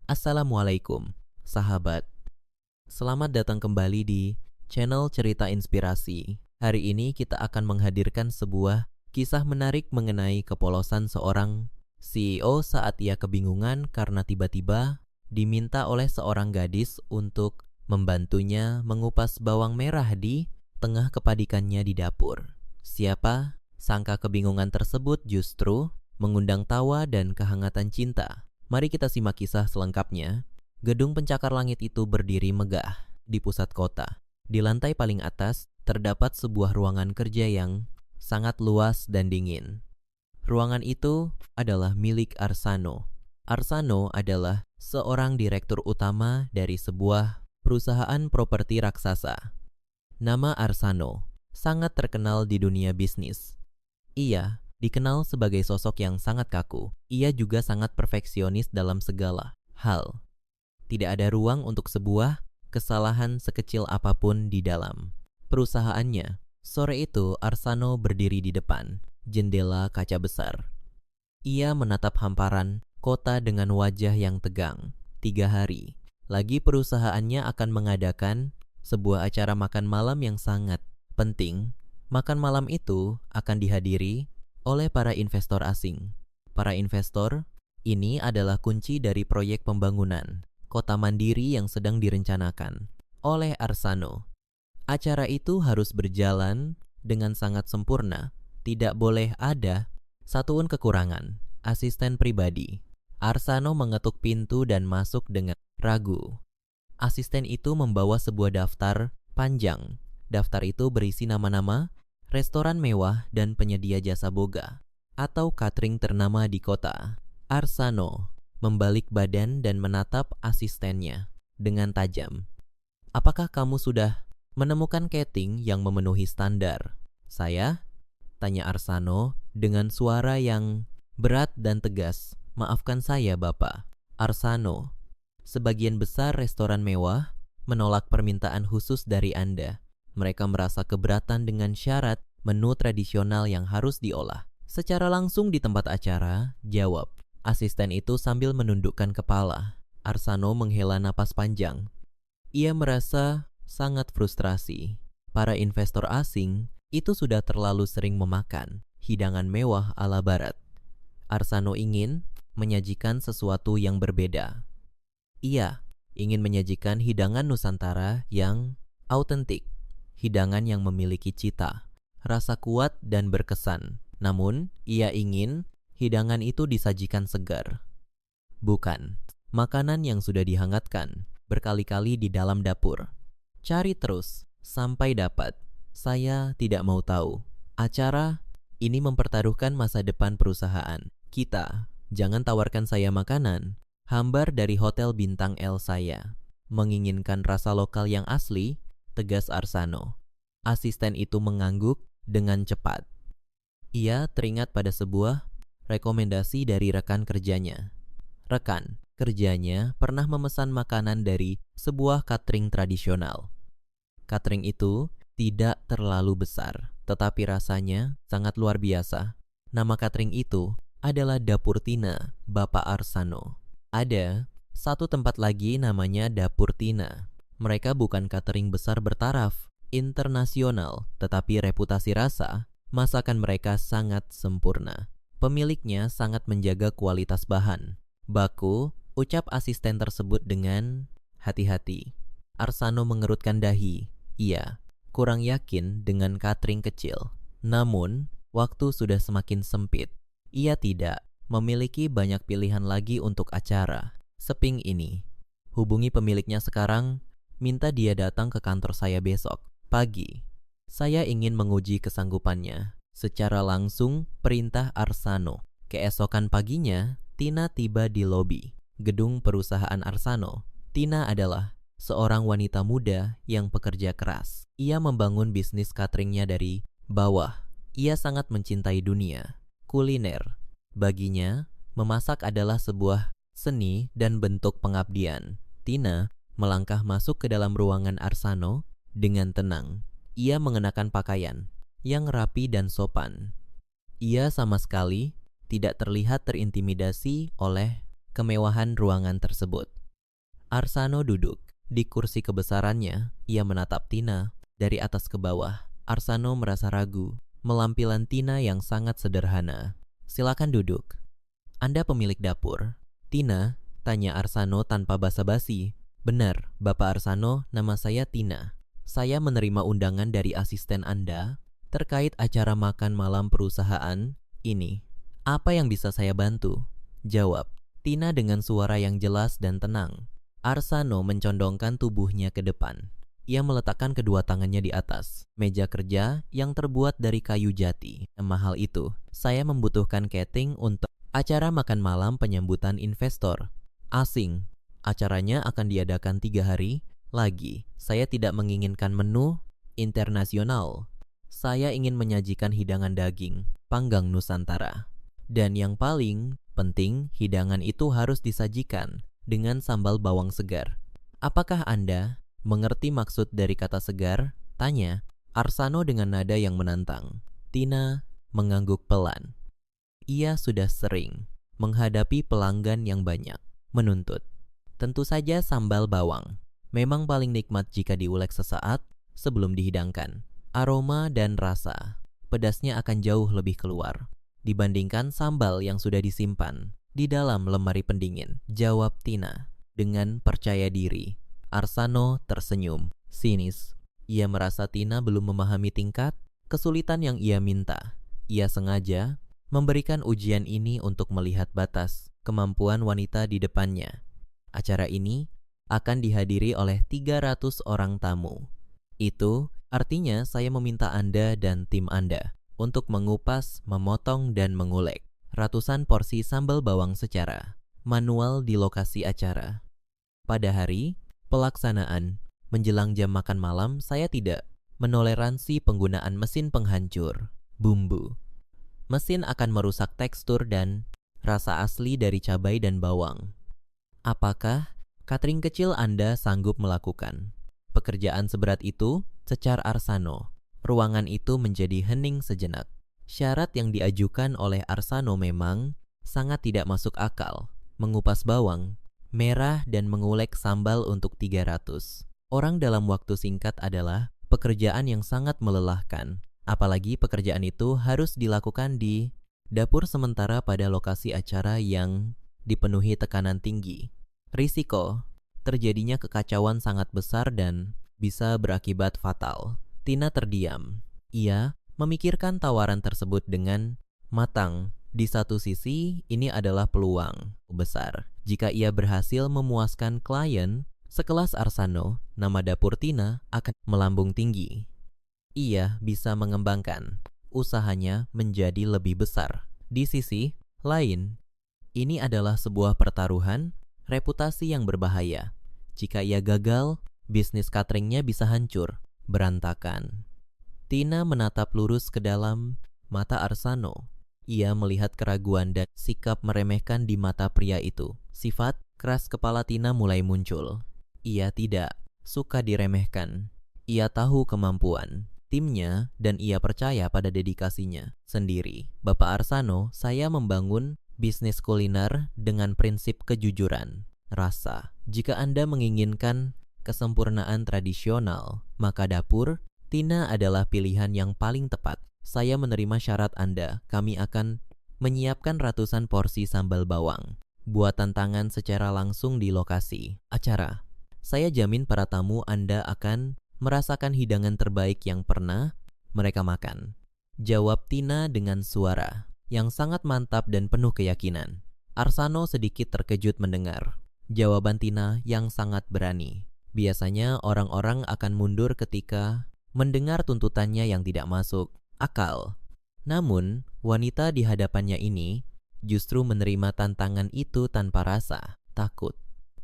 Assalamualaikum, sahabat. Selamat datang kembali di channel Cerita Inspirasi. Hari ini kita akan menghadirkan sebuah kisah menarik mengenai kepolosan seorang CEO saat ia kebingungan karena tiba-tiba diminta oleh seorang gadis untuk membantunya mengupas bawang merah di tengah kepadikannya di dapur. Siapa sangka kebingungan tersebut justru mengundang tawa dan kehangatan cinta. Mari kita simak kisah selengkapnya. Gedung pencakar langit itu berdiri megah di pusat kota. Di lantai paling atas terdapat sebuah ruangan kerja yang sangat luas dan dingin. Ruangan itu adalah milik Arsano. Arsano adalah seorang direktur utama dari sebuah perusahaan properti raksasa. Nama Arsano sangat terkenal di dunia bisnis. Ia dikenal sebagai sosok yang sangat kaku. Ia juga sangat perfeksionis dalam segala hal. Tidak ada ruang untuk sebuah kesalahan sekecil apapun di dalam perusahaannya. Sore itu Arsano berdiri di depan jendela kaca besar. Ia menatap hamparan kota dengan wajah yang tegang. 3 hari lagi perusahaannya akan mengadakan sebuah acara makan malam yang sangat penting. Makan malam itu akan dihadiri oleh para investor asing. Para investor ini adalah kunci dari proyek pembangunan kota mandiri yang sedang direncanakan oleh Arsano. Acara itu harus berjalan dengan sangat sempurna. Tidak boleh ada satuun kekurangan. Asisten pribadi. Arsano mengetuk pintu dan masuk dengan ragu. Asisten itu membawa sebuah daftar panjang. Daftar itu berisi nama-nama restoran mewah dan penyedia jasa boga atau catering ternama di kota. Arsano membalik badan dan menatap asistennya dengan tajam. Apakah kamu sudah menemukan catering yang memenuhi standar? Saya? Tanya Arsano dengan suara yang berat dan tegas. Maafkan saya, Bapak. Arsano, sebagian besar restoran mewah menolak permintaan khusus dari Anda. Mereka merasa keberatan dengan syarat menu tradisional yang harus diolah. Secara langsung di tempat acara, jawab asisten itu sambil menundukkan kepala. Arsano menghela napas panjang. Ia merasa sangat frustrasi. Para investor asing itu sudah terlalu sering memakan hidangan mewah ala barat. Arsano ingin menyajikan sesuatu yang berbeda. Ia ingin menyajikan hidangan Nusantara yang autentik. Hidangan yang memiliki cita, rasa kuat dan berkesan. Namun, ia ingin hidangan itu disajikan segar. Bukan makanan yang sudah dihangatkan berkali-kali di dalam dapur. Cari terus sampai dapat. Saya tidak mau tahu. Acara ini mempertaruhkan masa depan perusahaan kita. Jangan tawarkan saya makanan hambar dari hotel bintang L saya. Menginginkan rasa lokal yang asli, tegas Arsano. Asisten itu mengangguk dengan cepat. Ia teringat pada sebuah rekomendasi dari rekan kerjanya. Rekan kerjanya pernah memesan makanan dari sebuah catering tradisional. Catering itu tidak terlalu besar, tetapi rasanya sangat luar biasa. Nama catering itu adalah Dapur Tina, Bapak Arsano. Ada satu tempat lagi namanya Dapur Tina. Mereka bukan catering besar bertaraf internasional, tetapi reputasi rasa, masakan mereka sangat sempurna. Pemiliknya sangat menjaga kualitas bahan baku, ucap asisten tersebut dengan hati-hati. Arsano mengerutkan dahi. Ia kurang yakin dengan catering kecil. Namun, waktu sudah semakin sempit. Ia tidak memiliki banyak pilihan lagi untuk acara seping ini. Hubungi pemiliknya sekarang. Minta dia datang ke kantor saya besok pagi. Saya ingin menguji kesanggupannya. Secara langsung perintah Arsano. Keesokan paginya, Tina tiba di lobi gedung perusahaan Arsano. Tina adalah seorang wanita muda yang pekerja keras. Ia membangun bisnis cateringnya dari bawah. Ia sangat mencintai dunia kuliner. Baginya, memasak adalah sebuah seni dan bentuk pengabdian. Tina melangkah masuk ke dalam ruangan Arsano dengan tenang. Ia mengenakan pakaian yang rapi dan sopan. Ia sama sekali tidak terlihat terintimidasi oleh kemewahan ruangan tersebut. Arsano duduk di kursi kebesarannya. Ia menatap Tina dari atas ke bawah. Arsano merasa ragu melampilan Tina yang sangat sederhana. Silakan duduk. Anda pemilik dapur? Tina, tanya Arsano tanpa basa-basi. Benar, Bapak Arsano, nama saya Tina. Saya menerima undangan dari asisten Anda terkait acara makan malam perusahaan ini. Apa yang bisa saya bantu? Jawab Tina dengan suara yang jelas dan tenang. Arsano mencondongkan tubuhnya ke depan. Ia meletakkan kedua tangannya di atas meja kerja yang terbuat dari kayu jati. Mahal itu, saya membutuhkan catering untuk acara makan malam penyambutan investor asing. Acaranya akan diadakan 3 hari lagi. Saya tidak menginginkan menu internasional. Saya ingin menyajikan hidangan daging panggang Nusantara. Dan yang paling penting, hidangan itu harus disajikan dengan sambal bawang segar. Apakah Anda mengerti maksud dari kata segar? Tanya Arsano dengan nada yang menantang. Tina mengangguk pelan. Ia sudah sering menghadapi pelanggan yang banyak menuntut. Tentu saja sambal bawang memang paling nikmat jika diulek sesaat sebelum dihidangkan. Aroma dan rasa pedasnya akan jauh lebih keluar dibandingkan sambal yang sudah disimpan di dalam lemari pendingin, jawab Tina dengan percaya diri. Arsano tersenyum sinis. Ia merasa Tina belum memahami tingkat kesulitan yang ia minta. Ia sengaja memberikan ujian ini untuk melihat batas kemampuan wanita di depannya. Acara ini akan dihadiri oleh 300 orang tamu. Itu artinya saya meminta Anda dan tim Anda untuk mengupas, memotong, dan mengulek ratusan porsi sambal bawang secara manual di lokasi acara. Pada hari pelaksanaan, menjelang jam makan malam, saya tidak menoleransi penggunaan mesin penghancur bumbu. Mesin akan merusak tekstur dan rasa asli dari cabai dan bawang. Apakah catering kecil Anda sanggup melakukan pekerjaan seberat itu? Secar Arsano. Ruangan itu menjadi hening sejenak. Syarat yang diajukan oleh Arsano memang sangat tidak masuk akal. Mengupas bawang merah dan mengulek sambal untuk 300 orang dalam waktu singkat adalah pekerjaan yang sangat melelahkan. Apalagi pekerjaan itu harus dilakukan di dapur sementara pada lokasi acara yang dipenuhi tekanan tinggi. Risiko terjadinya kekacauan sangat besar dan bisa berakibat fatal. Tina terdiam. Ia memikirkan tawaran tersebut dengan matang. Di satu sisi, ini adalah peluang besar. Jika ia berhasil memuaskan klien sekelas Arsano, nama dapur Tina akan melambung tinggi. Ia bisa mengembangkan usahanya menjadi lebih besar. Di sisi lain, ini adalah sebuah pertaruhan reputasi yang berbahaya. Jika ia gagal, bisnis cateringnya bisa hancur, berantakan. Tina menatap lurus ke dalam mata Arsano. Ia melihat keraguan dan sikap meremehkan di mata pria itu. Sifat keras kepala Tina mulai muncul. Ia tidak suka diremehkan. Ia tahu kemampuan timnya dan ia percaya pada dedikasinya sendiri. Bapak Arsano, saya membangun bisnis kuliner dengan prinsip kejujuran, rasa. Jika Anda menginginkan kesempurnaan tradisional, maka dapur Tina adalah pilihan yang paling tepat. Saya menerima syarat Anda. Kami akan menyiapkan ratusan porsi sambal bawang buatan tangan secara langsung di lokasi acara. Saya jamin para tamu Anda akan merasakan hidangan terbaik yang pernah mereka makan. Jawab Tina dengan suara yang sangat mantap dan penuh keyakinan. Arsano sedikit terkejut mendengar jawaban Tina yang sangat berani. Biasanya orang-orang akan mundur ketika mendengar tuntutannya yang tidak masuk akal. Namun, wanita di hadapannya ini justru menerima tantangan itu tanpa rasa takut.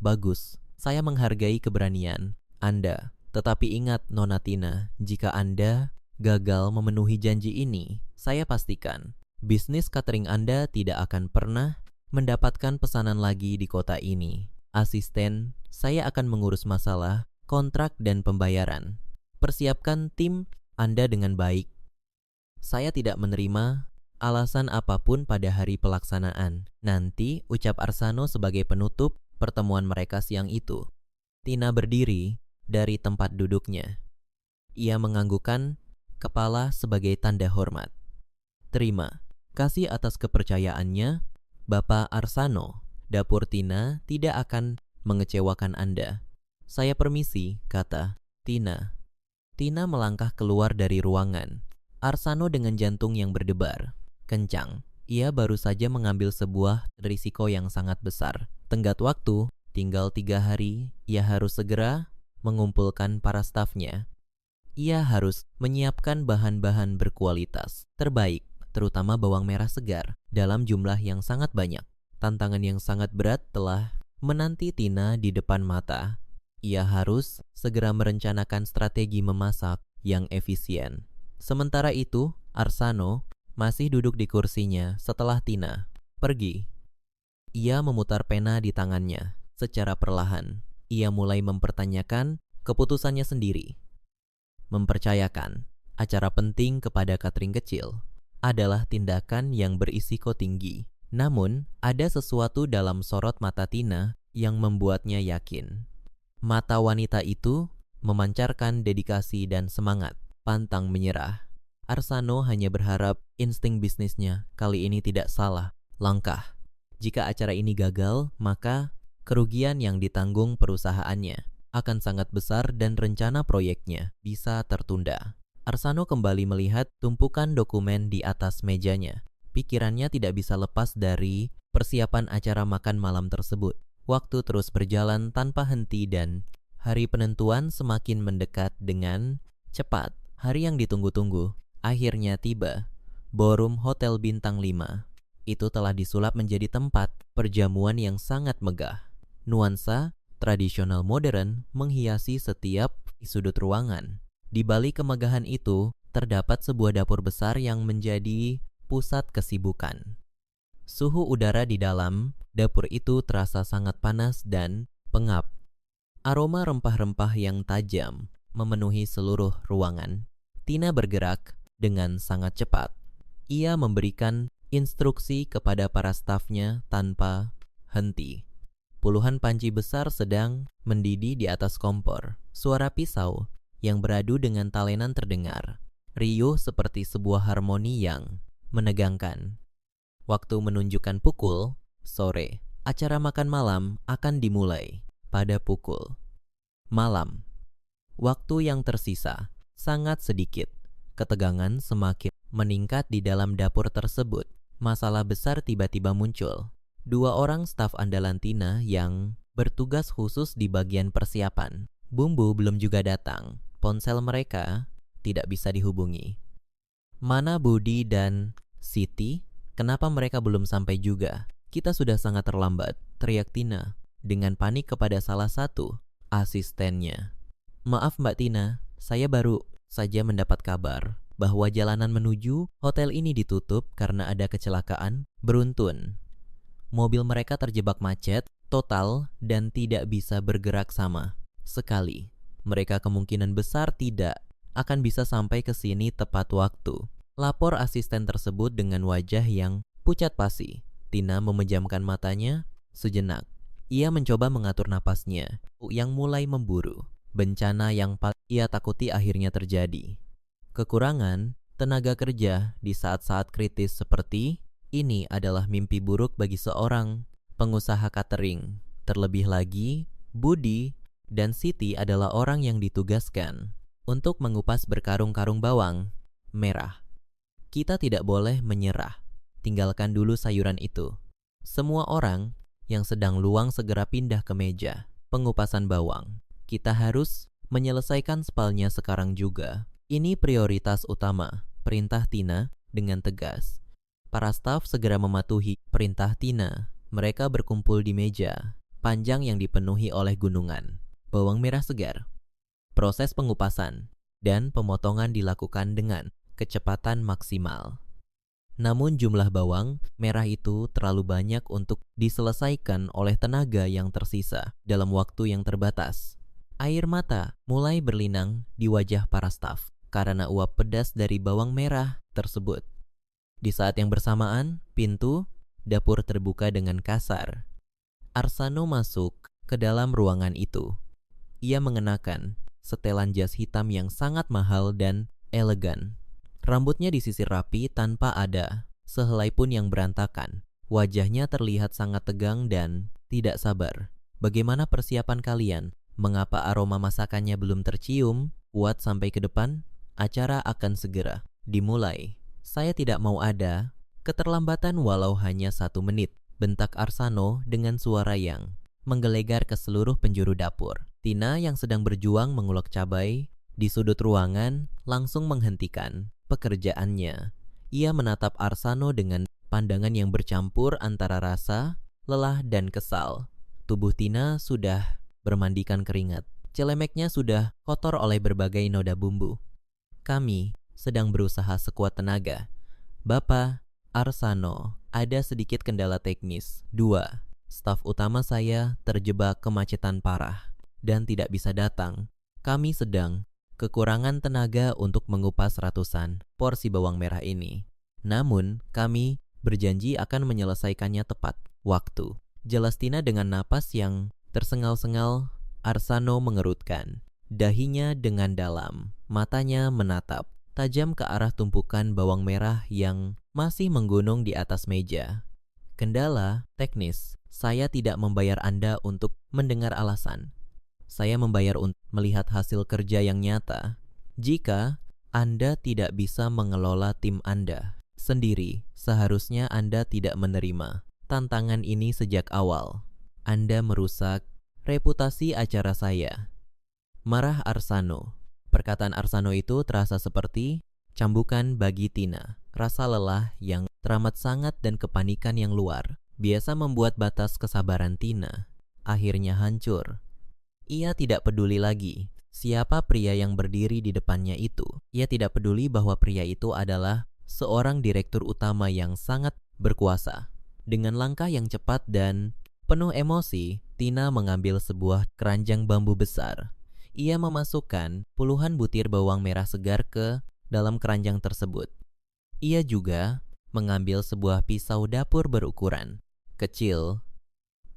Bagus, saya menghargai keberanian Anda. Tetapi ingat Nona Tina, jika Anda gagal memenuhi janji ini, saya pastikan bisnis catering Anda tidak akan pernah mendapatkan pesanan lagi di kota ini. Asisten, saya akan mengurus masalah kontrak dan pembayaran. Persiapkan tim Anda dengan baik. Saya tidak menerima alasan apapun pada hari pelaksanaan. Nanti, ucap Arsano sebagai penutup pertemuan mereka siang itu. Tina berdiri dari tempat duduknya. Ia menganggukkan kepala sebagai tanda hormat. Terima kasih atas kepercayaannya, Bapak Arsano. Dapur Tina tidak akan mengecewakan Anda. Saya permisi, kata Tina. Tina melangkah keluar dari ruangan. Arsano dengan jantung yang berdebar kencang. Ia baru saja mengambil sebuah risiko yang sangat besar. Tenggat waktu, tinggal 3 hari, ia harus segera mengumpulkan para stafnya. Ia harus menyiapkan bahan-bahan berkualitas terbaik, terutama bawang merah segar, dalam jumlah yang sangat banyak. Tantangan yang sangat berat telah menanti Tina di depan mata. Ia harus segera merencanakan strategi memasak yang efisien. Sementara itu, Arsano masih duduk di kursinya setelah Tina pergi. Ia memutar pena di tangannya. Secara perlahan, ia mulai mempertanyakan keputusannya sendiri. Mempercayakan acara penting kepada catering kecil adalah tindakan yang berisiko tinggi. Namun, ada sesuatu dalam sorot mata Tina yang membuatnya yakin. Mata wanita itu memancarkan dedikasi dan semangat, pantang menyerah. Arsano hanya berharap insting bisnisnya kali ini tidak salah langkah. Jika acara ini gagal, maka kerugian yang ditanggung perusahaannya akan sangat besar dan rencana proyeknya bisa tertunda. Arsano kembali melihat tumpukan dokumen di atas mejanya. Pikirannya tidak bisa lepas dari persiapan acara makan malam tersebut. Waktu terus berjalan tanpa henti dan hari penentuan semakin mendekat dengan cepat. Hari yang ditunggu-tunggu akhirnya tiba. Ballroom Hotel Bintang 5 itu telah disulap menjadi tempat perjamuan yang sangat megah. Nuansa tradisional modern menghiasi setiap sudut ruangan. Di balik kemegahan itu, terdapat sebuah dapur besar yang menjadi pusat kesibukan. Suhu udara di dalam dapur itu terasa sangat panas dan pengap. Aroma rempah-rempah yang tajam memenuhi seluruh ruangan. Tina bergerak dengan sangat cepat. Ia memberikan instruksi kepada para stafnya tanpa henti. Puluhan panci besar sedang mendidih di atas kompor. Suara pisau yang beradu dengan talenan terdengar. Riuh seperti sebuah harmoni yang menegangkan. Waktu menunjukkan pukul sore. Acara makan malam akan dimulai pada pukul malam. Waktu yang tersisa sangat sedikit. Ketegangan semakin meningkat di dalam dapur tersebut. Masalah besar tiba-tiba muncul. 2 orang staf andalan Tina yang bertugas khusus di bagian persiapan. Bumbu belum juga datang. Ponsel mereka tidak bisa dihubungi. Mana Budi dan Siti? Kenapa mereka belum sampai juga? Kita sudah sangat terlambat, teriak Tina dengan panik kepada salah satu asistennya. Maaf Mbak Tina, saya baru saja mendapat kabar bahwa jalanan menuju hotel ini ditutup karena ada kecelakaan beruntun. Mobil mereka terjebak macet total dan tidak bisa bergerak sama sekali. Mereka kemungkinan besar tidak akan bisa sampai ke sini tepat waktu. Lapor asisten tersebut dengan wajah yang pucat pasi. Tina memejamkan matanya sejenak. Ia mencoba mengatur napasnya yang mulai memburu. Bencana yang ia takuti akhirnya terjadi. Kekurangan tenaga kerja di saat-saat kritis seperti ini adalah mimpi buruk bagi seorang pengusaha catering. Terlebih lagi, Budi dan Siti adalah orang yang ditugaskan untuk mengupas berkarung-karung bawang merah. Kita tidak boleh menyerah. Tinggalkan dulu sayuran itu. Semua orang yang sedang luang segera pindah ke meja pengupasan bawang. Kita harus menyelesaikan spalnya sekarang juga. Ini prioritas utama, perintah Tina dengan tegas. Para staf segera mematuhi perintah Tina. Mereka berkumpul di meja panjang yang dipenuhi oleh gunungan bawang merah segar. Proses pengupasan dan pemotongan dilakukan dengan kecepatan maksimal. Namun jumlah bawang merah itu terlalu banyak untuk diselesaikan oleh tenaga yang tersisa dalam waktu yang terbatas. Air mata mulai berlinang di wajah para staf karena uap pedas dari bawang merah tersebut. Di saat yang bersamaan, pintu dapur terbuka dengan kasar. Arsano masuk ke dalam ruangan itu. Ia mengenakan setelan jas hitam yang sangat mahal dan elegan. Rambutnya disisir rapi tanpa ada sehelai pun yang berantakan. Wajahnya terlihat sangat tegang dan tidak sabar. Bagaimana persiapan kalian? Mengapa aroma masakannya belum tercium? Kuat sampai ke depan? Acara akan segera dimulai. Saya tidak mau ada keterlambatan walau hanya 1 menit, bentak Arsano dengan suara yang menggelegar ke seluruh penjuru dapur. Tina yang sedang berjuang mengulek cabai di sudut ruangan langsung menghentikan pekerjaannya. Ia menatap Arsano dengan pandangan yang bercampur antara rasa, lelah, dan kesal. Tubuh Tina sudah bermandikan keringat. Celemeknya sudah kotor oleh berbagai noda bumbu. Kami sedang berusaha sekuat tenaga. Bapak, Arsano, ada sedikit kendala teknis. 2. Staf utama saya terjebak kemacetan parah dan tidak bisa datang. Kami sedang kekurangan tenaga untuk mengupas ratusan porsi bawang merah ini. Namun, kami berjanji akan menyelesaikannya tepat waktu. Jelas Tina dengan napas yang tersengal-sengal. Arsano mengerutkan dahinya dengan dalam. Matanya menatap tajam ke arah tumpukan bawang merah yang masih menggunung di atas meja. Kendala teknis. Saya tidak membayar Anda untuk mendengar alasan. Saya membayar untuk melihat hasil kerja yang nyata. Jika Anda tidak bisa mengelola tim Anda sendiri, seharusnya Anda tidak menerima tantangan ini sejak awal. Anda merusak reputasi acara saya. Marah Arsano. Perkataan Arsano itu terasa seperti cambukan bagi Tina. Rasa lelah yang teramat sangat dan kepanikan yang luar biasa membuat batas kesabaran Tina akhirnya hancur. Ia tidak peduli lagi siapa pria yang berdiri di depannya itu. Ia tidak peduli bahwa pria itu adalah seorang direktur utama yang sangat berkuasa. Dengan langkah yang cepat dan penuh emosi, Tina mengambil sebuah keranjang bambu besar. Ia memasukkan puluhan butir bawang merah segar ke dalam keranjang tersebut. Ia juga mengambil sebuah pisau dapur berukuran kecil.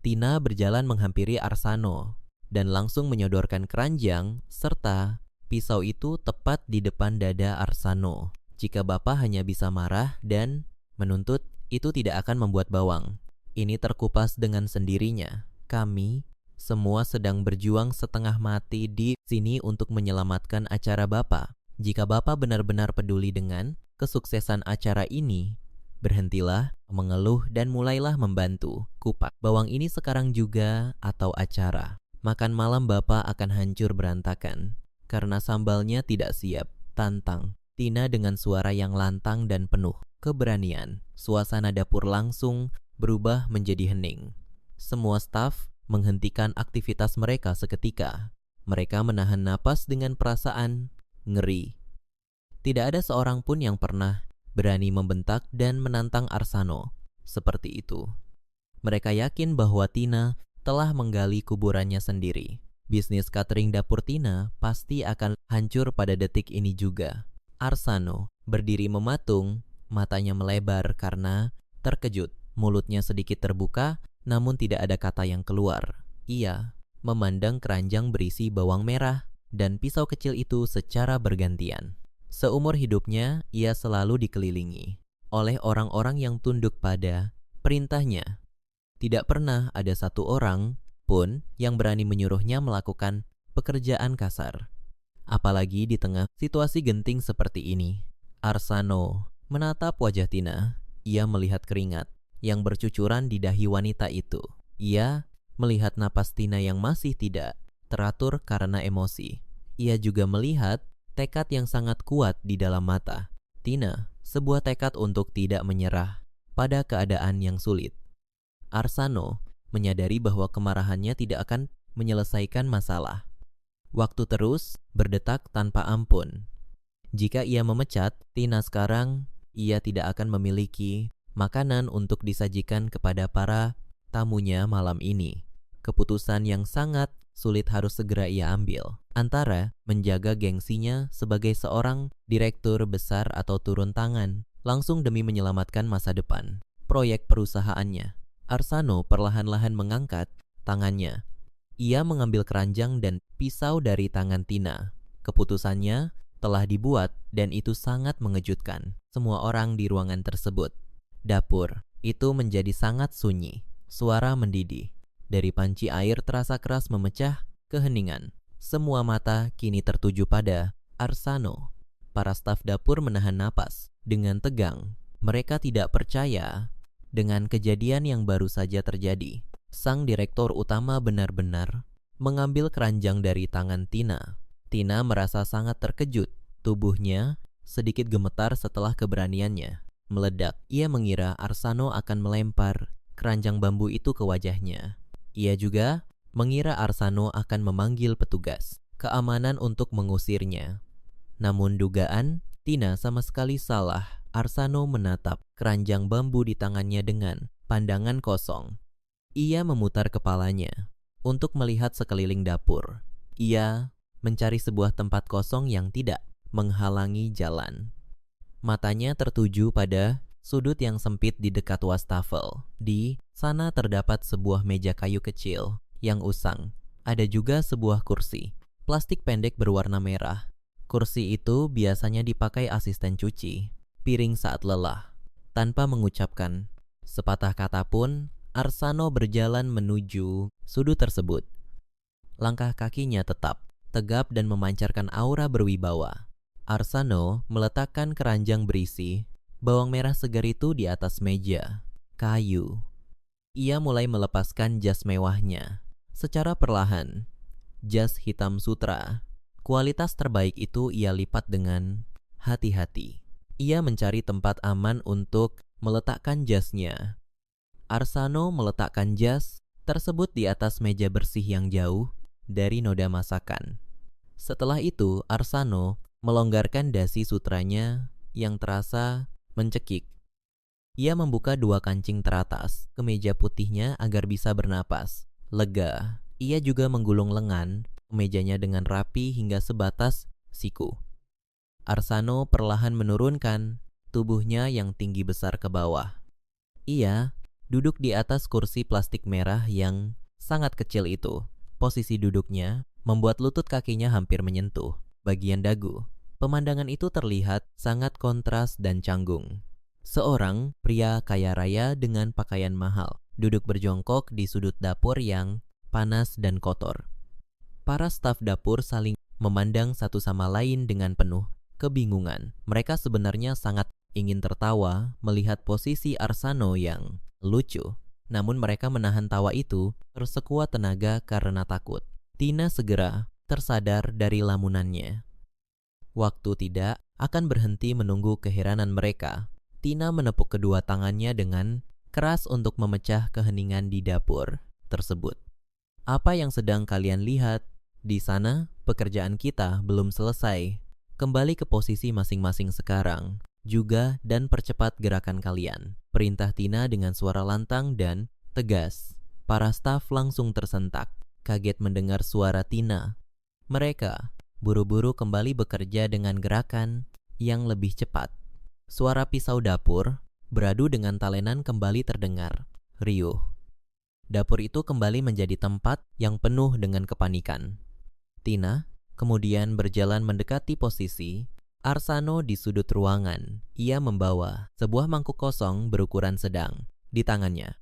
Tina berjalan menghampiri Arsano dan langsung menyodorkan keranjang serta pisau itu tepat di depan dada Arsano. Jika Bapak hanya bisa marah dan menuntut, itu tidak akan membuat bawang ini terkupas dengan sendirinya. Kami semua sedang berjuang setengah mati di sini untuk menyelamatkan acara Bapak. Jika Bapak benar-benar peduli dengan kesuksesan acara ini, berhentilah mengeluh dan mulailah membantu kupas bawang ini sekarang juga atau acara makan malam Bapak akan hancur berantakan karena sambalnya tidak siap. Tantang Tina dengan suara yang lantang dan penuh keberanian. Suasana dapur langsung berubah menjadi hening. Semua staf menghentikan aktivitas mereka seketika. Mereka menahan napas dengan perasaan ngeri. Tidak ada seorang pun yang pernah berani membentak dan menantang Arsano seperti itu. Mereka yakin bahwa Tina telah menggali kuburannya sendiri. Bisnis catering dapur Tina pasti akan hancur pada detik ini juga. Arsano berdiri mematung, matanya melebar karena terkejut. Mulutnya sedikit terbuka, namun tidak ada kata yang keluar. Ia memandang keranjang berisi bawang merah dan pisau kecil itu secara bergantian. Seumur hidupnya, ia selalu dikelilingi oleh orang-orang yang tunduk pada perintahnya. Tidak pernah ada satu orang pun yang berani menyuruhnya melakukan pekerjaan kasar. Apalagi di tengah situasi genting seperti ini. Arsano menatap wajah Tina. Ia melihat keringat yang bercucuran di dahi wanita itu. Ia melihat napas Tina yang masih tidak teratur karena emosi. Ia juga melihat tekad yang sangat kuat di dalam mata Tina, sebuah tekad untuk tidak menyerah pada keadaan yang sulit. Arsano menyadari bahwa kemarahannya tidak akan menyelesaikan masalah. Waktu terus berdetak tanpa ampun. Jika ia memecat Tina sekarang, ia tidak akan memiliki makanan untuk disajikan kepada para tamunya malam ini. Keputusan yang sangat sulit harus segera ia ambil, antara menjaga gengsinya sebagai seorang direktur besar atau turun tangan langsung demi menyelamatkan masa depan proyek perusahaannya. Arsano perlahan-lahan mengangkat tangannya. Ia mengambil keranjang dan pisau dari tangan Tina. Keputusannya telah dibuat dan itu sangat mengejutkan semua orang di ruangan tersebut. Dapur itu menjadi sangat sunyi. Suara mendidih. Dari panci air terasa keras memecah keheningan. Semua mata kini tertuju pada Arsano. Para staf dapur menahan napas dengan tegang. Mereka tidak percaya dengan kejadian yang baru saja terjadi. Sang direktur utama benar-benar mengambil keranjang dari tangan Tina. Tina merasa sangat terkejut. Tubuhnya sedikit gemetar setelah keberaniannya meledak. Ia mengira Arsano akan melempar keranjang bambu itu ke wajahnya. Ia juga mengira Arsano akan memanggil petugas keamanan untuk mengusirnya. Namun dugaan Tina sama sekali salah. Arsano menatap keranjang bambu di tangannya dengan pandangan kosong. Ia memutar kepalanya untuk melihat sekeliling dapur. Ia mencari sebuah tempat kosong yang tidak menghalangi jalan. Matanya tertuju pada sudut yang sempit di dekat wastafel. Di sana terdapat sebuah meja kayu kecil yang usang. Ada juga sebuah kursi plastik pendek berwarna merah. Kursi itu biasanya dipakai asisten cuci piring saat lelah. Tanpa mengucapkan sepatah kata pun, Arsano berjalan menuju sudut tersebut. Langkah kakinya tetap tegap dan memancarkan aura berwibawa. Arsano meletakkan keranjang berisi bawang merah segar itu di atas meja kayu. Ia mulai melepaskan jas mewahnya. Secara perlahan, jas hitam sutra, kualitas terbaik itu ia lipat dengan hati-hati. Ia mencari tempat aman untuk meletakkan jasnya. Arsano meletakkan jas tersebut di atas meja bersih yang jauh dari noda masakan. Setelah itu, Arsano melonggarkan dasi sutranya yang terasa mencekik. Ia membuka dua kancing teratas kemeja putihnya agar bisa bernapas lega. Ia juga menggulung lengan kemejanya dengan rapi hingga sebatas siku. Arsano perlahan menurunkan tubuhnya yang tinggi besar ke bawah. Ia duduk di atas kursi plastik merah yang sangat kecil itu. Posisi duduknya membuat lutut kakinya hampir menyentuh bagian dagu. Pemandangan itu terlihat sangat kontras dan canggung. Seorang pria kaya raya dengan pakaian mahal duduk berjongkok di sudut dapur yang panas dan kotor. Para staf dapur saling memandang satu sama lain dengan penuh kebingungan. Mereka sebenarnya sangat ingin tertawa melihat posisi Arsano yang lucu. Namun mereka menahan tawa itu tersekuat tenaga karena takut. Tina segera tersadar dari lamunannya. Waktu tidak akan berhenti menunggu keheranan mereka. Tina menepuk kedua tangannya dengan keras untuk memecah keheningan di dapur tersebut. Apa yang sedang kalian lihat di sana? Pekerjaan kita belum selesai. Kembali ke posisi masing-masing sekarang, juga dan percepat gerakan kalian. Perintah Tina dengan suara lantang dan tegas. Para staf langsung tersentak, kaget mendengar suara Tina. Mereka buru-buru kembali bekerja dengan gerakan yang lebih cepat. Suara pisau dapur beradu dengan talenan kembali terdengar, riuh. Dapur itu kembali menjadi tempat yang penuh dengan kepanikan. Tina kemudian berjalan mendekati posisi Arsano di sudut ruangan. Ia membawa sebuah mangkuk kosong berukuran sedang di tangannya.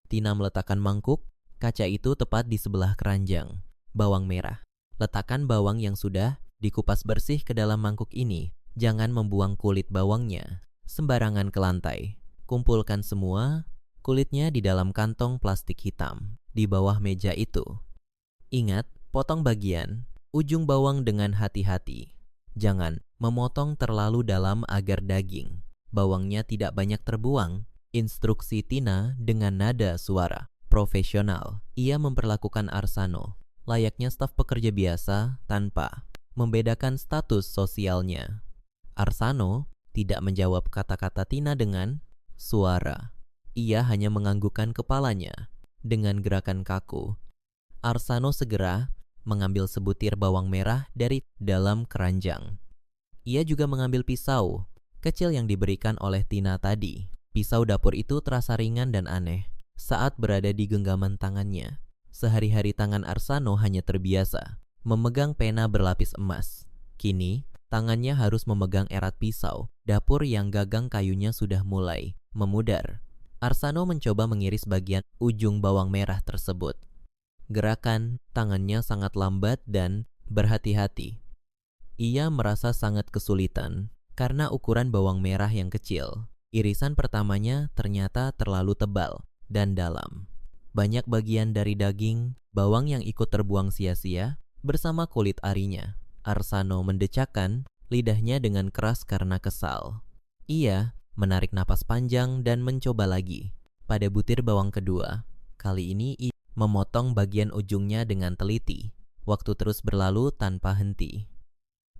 Tina meletakkan mangkuk kaca itu tepat di sebelah keranjang bawang merah. Letakkan bawang yang sudah dikupas bersih ke dalam mangkuk ini. Jangan membuang kulit bawangnya sembarangan ke lantai. Kumpulkan semua kulitnya di dalam kantong plastik hitam di bawah meja itu. Ingat, potong bagian ujung bawang dengan hati-hati. Jangan memotong terlalu dalam agar daging bawangnya tidak banyak terbuang. Instruksi Tina dengan nada suara profesional. Ia memperlakukan Arsano layaknya staf pekerja biasa tanpa membedakan status sosialnya. Arsano tidak menjawab kata-kata Tina dengan suara. Ia hanya menganggukkan kepalanya dengan gerakan kaku. Arsano segera mengambil sebutir bawang merah dari dalam keranjang. Ia juga mengambil pisau kecil yang diberikan oleh Tina tadi. Pisau dapur itu terasa ringan dan aneh saat berada di genggaman tangannya. Sehari-hari tangan Arsano hanya terbiasa memegang pena berlapis emas. Kini, tangannya harus memegang erat pisau dapur yang gagang kayunya sudah mulai memudar. Arsano mencoba mengiris bagian ujung bawang merah tersebut. Gerakan tangannya sangat lambat dan berhati-hati. Ia merasa sangat kesulitan karena ukuran bawang merah yang kecil. Irisan pertamanya ternyata terlalu tebal dan dalam. Banyak bagian dari daging bawang yang ikut terbuang sia-sia bersama kulit arinya. Arsano mendecakkan lidahnya dengan keras karena kesal. Ia menarik napas panjang dan mencoba lagi. Pada butir bawang kedua, kali ini ia memotong bagian ujungnya dengan teliti. Waktu terus berlalu tanpa henti.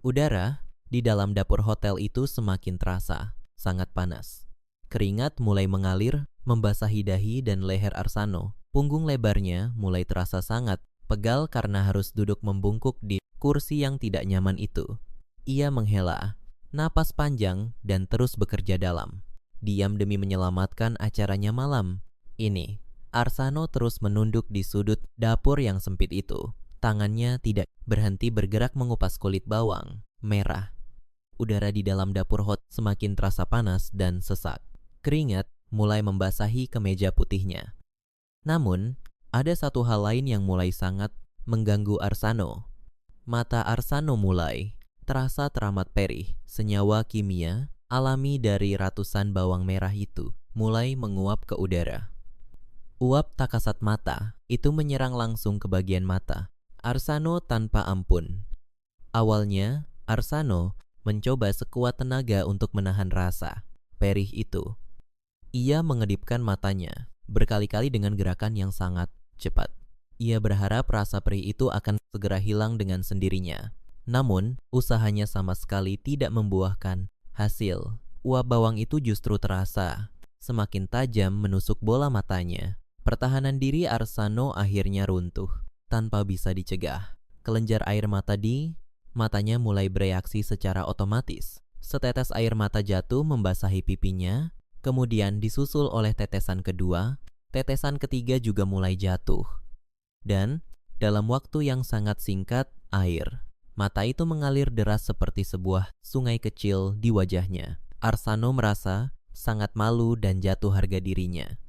Udara di dalam dapur hotel itu semakin terasa, sangat panas. Keringat mulai mengalir, membasahi dahi dan leher Arsano. Punggung lebarnya mulai terasa sangat pegal karena harus duduk membungkuk di kursi yang tidak nyaman itu. Ia menghela napas panjang dan terus bekerja dalam. Diam demi menyelamatkan acaranya malam ini. Arsano terus menunduk di sudut dapur yang sempit itu. Tangannya tidak berhenti bergerak mengupas kulit bawang merah. Udara di dalam dapur hot semakin terasa panas dan sesak. Keringat mulai membasahi kemeja putihnya. Namun, ada satu hal lain yang mulai sangat mengganggu Arsano. Mata Arsano mulai terasa teramat perih. Senyawa kimia alami dari ratusan bawang merah itu mulai menguap ke udara. Uap tak kasat mata itu menyerang langsung ke bagian mata Arsano tanpa ampun. Awalnya, Arsano mencoba sekuat tenaga untuk menahan rasa perih itu. Ia mengedipkan matanya berkali-kali dengan gerakan yang sangat cepat. Ia berharap rasa perih itu akan segera hilang dengan sendirinya. Namun, usahanya sama sekali tidak membuahkan hasil. Uap bawang itu justru terasa semakin tajam menusuk bola matanya. Pertahanan diri Arsano akhirnya runtuh tanpa bisa dicegah. Kelenjar air mata di matanya mulai bereaksi secara otomatis. Setetes air mata jatuh membasahi pipinya, kemudian disusul oleh tetesan kedua, tetesan ketiga juga mulai jatuh. Dan dalam waktu yang sangat singkat, air mata itu mengalir deras seperti sebuah sungai kecil di wajahnya. Arsano merasa sangat malu dan jatuh harga dirinya.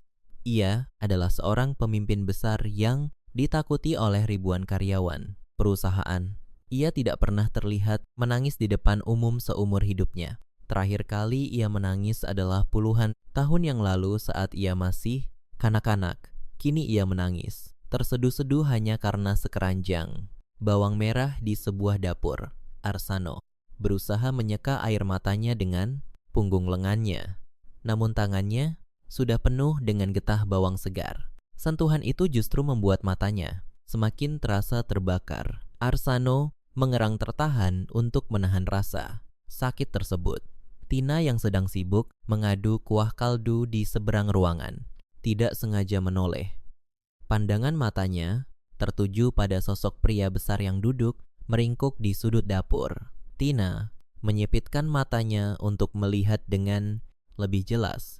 Ia adalah seorang pemimpin besar yang ditakuti oleh ribuan karyawan perusahaan. Ia tidak pernah terlihat menangis di depan umum seumur hidupnya. Terakhir kali ia menangis adalah puluhan tahun yang lalu saat ia masih kanak-kanak. Kini ia menangis, terseduh-seduh hanya karena sekeranjang bawang merah di sebuah dapur. Arsano berusaha menyeka air matanya dengan punggung lengannya. Namun tangannya sudah penuh dengan getah bawang segar. Sentuhan itu justru membuat matanya semakin terasa terbakar. Arsano mengerang tertahan untuk menahan rasa sakit tersebut. Tina yang sedang sibuk mengadu kuah kaldu di seberang ruangan tidak sengaja menoleh. Pandangan matanya tertuju pada sosok pria besar yang duduk meringkuk di sudut dapur. Tina menyipitkan matanya untuk melihat dengan lebih jelas.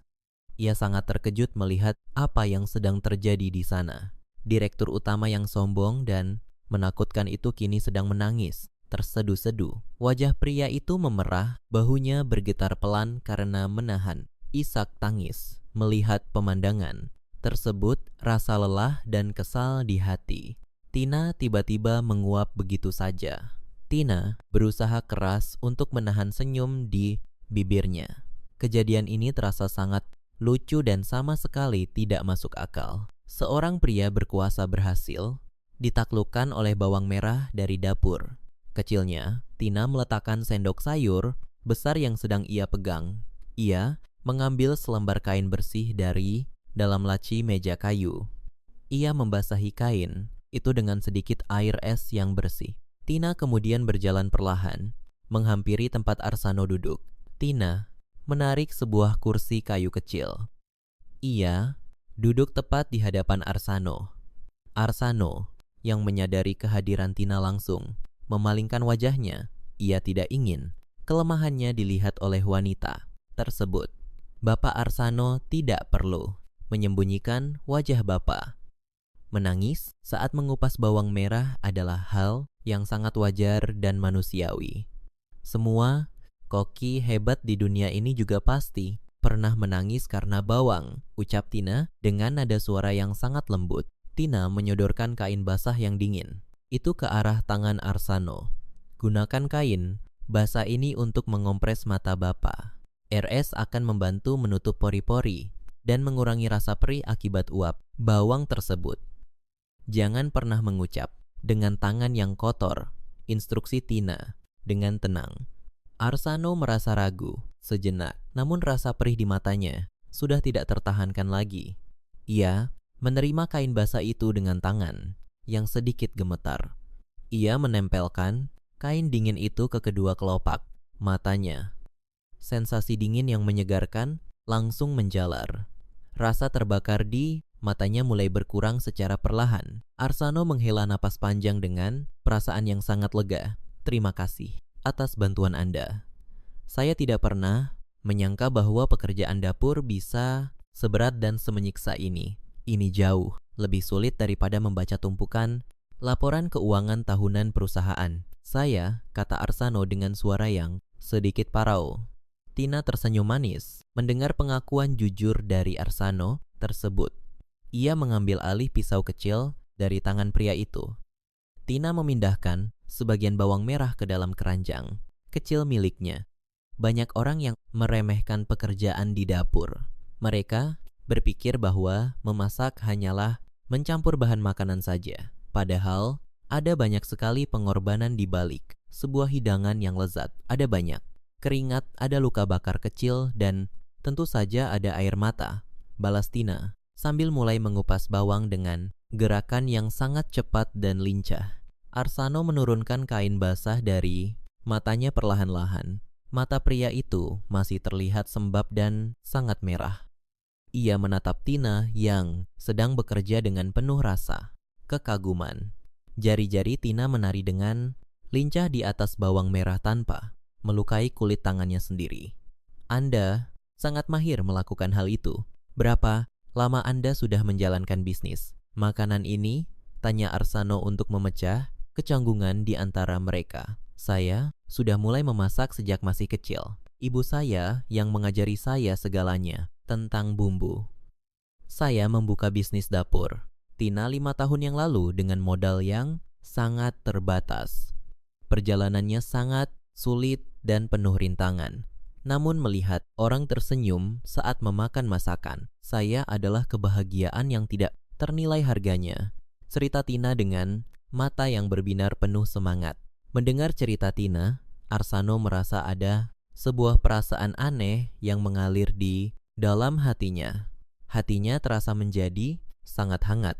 Ia sangat terkejut melihat apa yang sedang terjadi di sana. Direktur utama yang sombong dan menakutkan itu kini sedang menangis, terseduh-seduh. Wajah pria itu memerah, bahunya bergetar pelan karena menahan isak tangis. Melihat pemandangan tersebut, rasa lelah dan kesal di hati Tina tiba-tiba menguap begitu saja. Tina berusaha keras untuk menahan senyum di bibirnya. Kejadian ini terasa sangat lucu dan sama sekali tidak masuk akal. Seorang pria berkuasa berhasil ditaklukkan oleh bawang merah dari dapur. Kecilnya, Tina meletakkan sendok sayur besar yang sedang ia pegang. Ia mengambil selembar kain bersih dari dalam laci meja kayu. Ia membasahi kain itu dengan sedikit air es yang bersih. Tina kemudian berjalan perlahan, menghampiri tempat Arsano duduk. Tina menarik sebuah kursi kayu kecil. Ia duduk tepat di hadapan Arsano. Arsano yang menyadari kehadiran Tina langsung memalingkan wajahnya. Ia tidak ingin kelemahannya dilihat oleh wanita tersebut. Bapak Arsano tidak perlu menyembunyikan wajah Bapak. Menangis saat mengupas bawang merah adalah hal yang sangat wajar dan manusiawi. Semua koki hebat di dunia ini juga pasti pernah menangis karena bawang, ucap Tina dengan nada suara yang sangat lembut. Tina menyodorkan kain basah yang dingin. Itu ke arah tangan Arsano. Gunakan kain basah ini untuk mengompres mata Bapak. RS akan membantu menutup pori-pori dan mengurangi rasa perih akibat uap bawang tersebut. Jangan pernah mengucap dengan tangan yang kotor, instruksi Tina dengan tenang. Arsano merasa ragu sejenak, namun rasa perih di matanya sudah tidak tertahankan lagi. Ia menerima kain basah itu dengan tangan yang sedikit gemetar. Ia menempelkan kain dingin itu ke kedua kelopak matanya. Sensasi dingin yang menyegarkan langsung menjalar. Rasa terbakar di matanya mulai berkurang secara perlahan. Arsano menghela napas panjang dengan perasaan yang sangat lega. Terima kasih atas bantuan Anda. Saya tidak pernah menyangka bahwa pekerjaan dapur bisa seberat dan semenyiksa ini. Ini jauh lebih sulit daripada membaca tumpukan laporan keuangan tahunan perusahaan. Saya, kata Arsano dengan suara yang sedikit parau. Tina tersenyum manis mendengar pengakuan jujur dari Arsano tersebut. Ia mengambil alih pisau kecil dari tangan pria itu. Tina memindahkan sebagian bawang merah ke dalam keranjang kecil miliknya. Banyak orang yang meremehkan pekerjaan di dapur. Mereka berpikir bahwa memasak hanyalah mencampur bahan makanan saja. Padahal ada banyak sekali pengorbanan di balik sebuah hidangan yang lezat. Ada banyak keringat, ada luka bakar kecil, dan tentu saja ada air mata. Balas Tina sambil mulai mengupas bawang dengan gerakan yang sangat cepat dan lincah. Arsano menurunkan kain basah dari matanya perlahan-lahan. Mata pria itu masih terlihat sembab dan sangat merah. Ia menatap Tina yang sedang bekerja dengan penuh rasa kekaguman. Jari-jari Tina menari dengan lincah di atas bawang merah tanpa melukai kulit tangannya sendiri. Anda sangat mahir melakukan hal itu. Berapa lama Anda sudah menjalankan bisnis makanan ini? Tanya Arsano untuk memecah kecanggungan di antara mereka. Saya sudah mulai memasak sejak masih kecil. Ibu saya yang mengajari saya segalanya tentang bumbu. Saya membuka bisnis dapur Tina 5 tahun yang lalu dengan modal yang sangat terbatas. Perjalanannya sangat sulit dan penuh rintangan. Namun melihat orang tersenyum saat memakan masakan, saya adalah kebahagiaan yang tidak ternilai harganya. Cerita Tina dengan mata yang berbinar penuh semangat. Mendengar cerita Tina, Arsano merasa ada sebuah perasaan aneh yang mengalir di dalam hatinya. Hatinya terasa menjadi sangat hangat.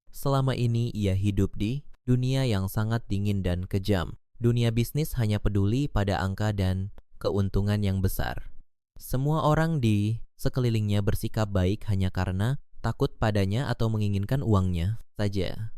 Selama ini ia hidup di dunia yang sangat dingin dan kejam. Dunia bisnis hanya peduli pada angka dan keuntungan yang besar. Semua orang di sekelilingnya bersikap baik hanya karena takut padanya atau menginginkan uangnya saja.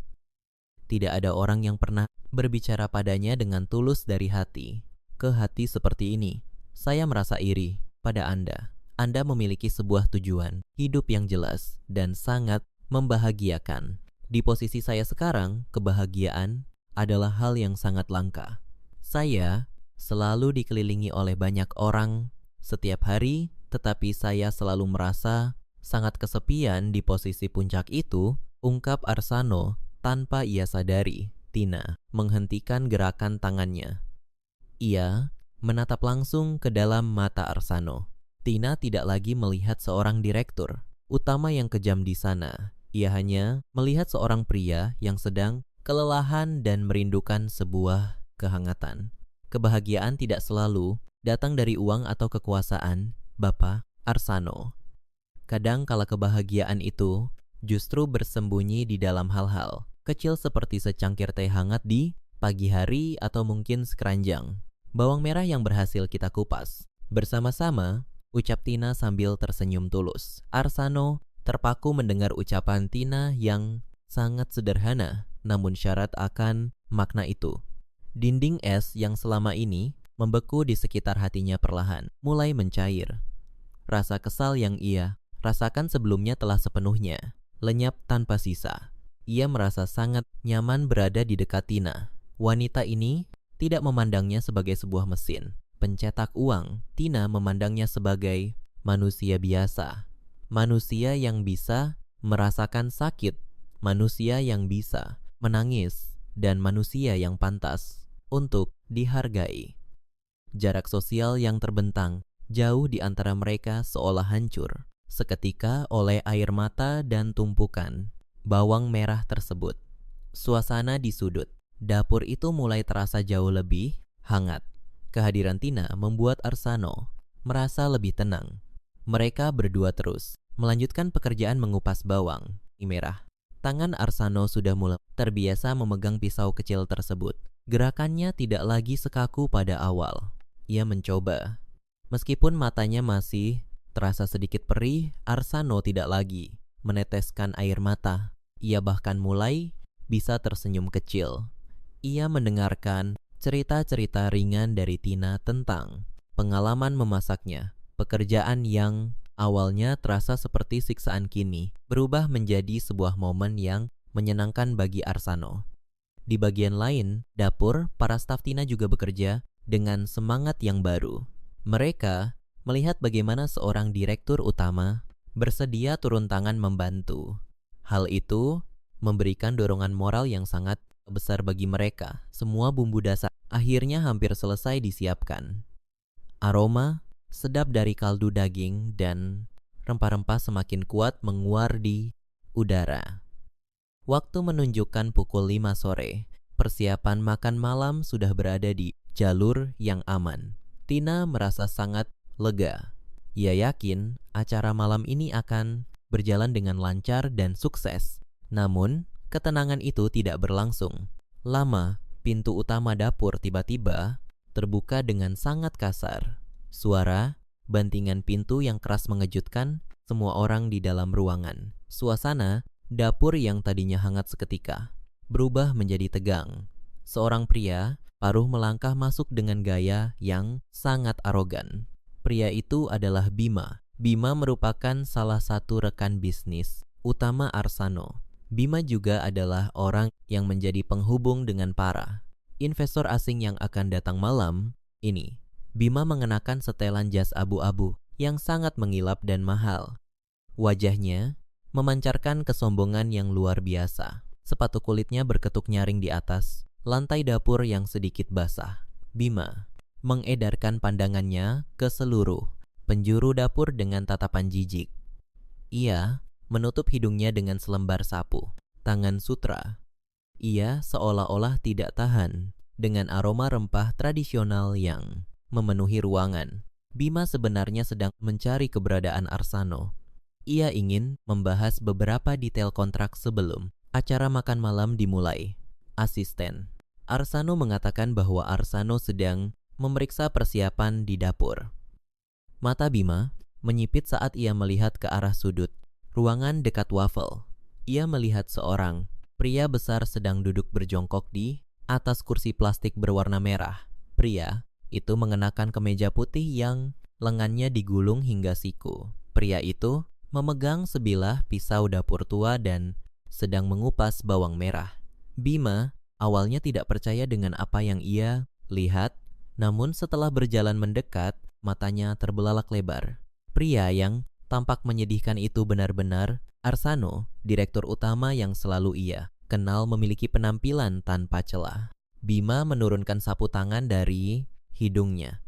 Tidak ada orang yang pernah berbicara padanya dengan tulus dari hati ke hati seperti ini. Saya merasa iri pada Anda. Anda memiliki sebuah tujuan hidup yang jelas dan sangat membahagiakan. Di posisi saya sekarang, kebahagiaan adalah hal yang sangat langka. Saya selalu dikelilingi oleh banyak orang setiap hari, tetapi saya selalu merasa sangat kesepian di posisi puncak itu, ungkap Arsano tanpa ia sadari. Tina menghentikan gerakan tangannya. Ia menatap langsung ke dalam mata Arsano. Tina tidak lagi melihat seorang direktur utama yang kejam di sana. Ia hanya melihat seorang pria yang sedang kelelahan dan merindukan sebuah kehangatan. Kebahagiaan tidak selalu datang dari uang atau kekuasaan, Bapak Arsano. Kadang kala kebahagiaan itu justru bersembunyi di dalam hal-hal kecil seperti secangkir teh hangat di pagi hari atau mungkin sekeranjang bawang merah yang berhasil kita kupas bersama-sama, ucap Tina sambil tersenyum tulus. Arsano terpaku mendengar ucapan Tina yang sangat sederhana namun syarat akan makna itu. Dinding es yang selama ini membeku di sekitar hatinya perlahan, mulai mencair. Rasa kesal yang ia rasakan sebelumnya telah sepenuhnya lenyap tanpa sisa. Ia merasa sangat nyaman berada di dekat Tina. Wanita ini tidak memandangnya sebagai sebuah mesin pencetak uang. Tina memandangnya sebagai manusia biasa, manusia yang bisa merasakan sakit, manusia yang bisa menangis, dan manusia yang pantas untuk dihargai. Jarak sosial yang terbentang jauh di antara mereka seolah hancur seketika oleh air mata dan tumpukan bawang merah tersebut. Suasana di sudut dapur itu mulai terasa jauh lebih hangat. Kehadiran Tina membuat Arsano merasa lebih tenang. Mereka berdua terus melanjutkan pekerjaan mengupas bawang merah. Tangan Arsano sudah mulai terbiasa memegang pisau kecil tersebut. Gerakannya tidak lagi sekaku pada awal. Ia mencoba. Meskipun matanya masih terasa sedikit perih, Arsano tidak lagi meneteskan air mata. Ia bahkan mulai bisa tersenyum kecil. Ia mendengarkan cerita-cerita ringan dari Tina tentang pengalaman memasaknya. Pekerjaan yang awalnya terasa seperti siksaan kini berubah menjadi sebuah momen yang menyenangkan bagi Arsano. Di bagian lain, dapur, para staf Tina juga bekerja dengan semangat yang baru. Mereka melihat bagaimana seorang direktur utama bersedia turun tangan membantu. Hal itu memberikan dorongan moral yang sangat besar bagi mereka. Semua bumbu dasar akhirnya hampir selesai disiapkan. Aroma sedap dari kaldu daging dan rempah-rempah semakin kuat menguar di udara. Waktu menunjukkan pukul 5 sore. Persiapan makan malam sudah berada di jalur yang aman. Tina merasa sangat lega. Ia yakin acara malam ini akan berjalan dengan lancar dan sukses. Namun, ketenangan itu tidak berlangsung lama. Pintu utama dapur tiba-tiba terbuka dengan sangat kasar. Suara bantingan pintu yang keras mengejutkan semua orang di dalam ruangan. Suasana dapur yang tadinya hangat seketika berubah menjadi tegang. Seorang pria paruh melangkah masuk dengan gaya yang sangat arogan. Pria itu adalah Bima. Bima merupakan salah satu rekan bisnis utama Arsano. Bima juga adalah orang yang menjadi penghubung dengan para investor asing yang akan datang malam ini. Bima mengenakan setelan jas abu-abu yang sangat mengilap dan mahal. Wajahnya memancarkan kesombongan yang luar biasa. Sepatu kulitnya berketuk nyaring di atas lantai dapur yang sedikit basah. Bima mengedarkan pandangannya ke seluruh penjuru dapur dengan tatapan jijik. Ia menutup hidungnya dengan selembar sapu tangan sutra. Ia seolah-olah tidak tahan dengan aroma rempah tradisional yang memenuhi ruangan. Bima sebenarnya sedang mencari keberadaan Arsano. Ia ingin membahas beberapa detail kontrak sebelum acara makan malam dimulai. Asisten Arsano mengatakan bahwa Arsano sedang memeriksa persiapan di dapur. Mata Bima menyipit saat ia melihat ke arah sudut ruangan dekat wafel. Ia melihat seorang pria besar sedang duduk berjongkok di atas kursi plastik berwarna merah. Pria itu mengenakan kemeja putih yang lengannya digulung hingga siku. Pria itu memegang sebilah pisau dapur tua dan sedang mengupas bawang merah. Bima awalnya tidak percaya dengan apa yang ia lihat, namun setelah berjalan mendekat, matanya terbelalak lebar. Pria yang tampak menyedihkan itu benar-benar Arsano, direktur utama yang selalu ia kenal memiliki penampilan tanpa celah. Bima menurunkan sapu tangan dari hidungnya.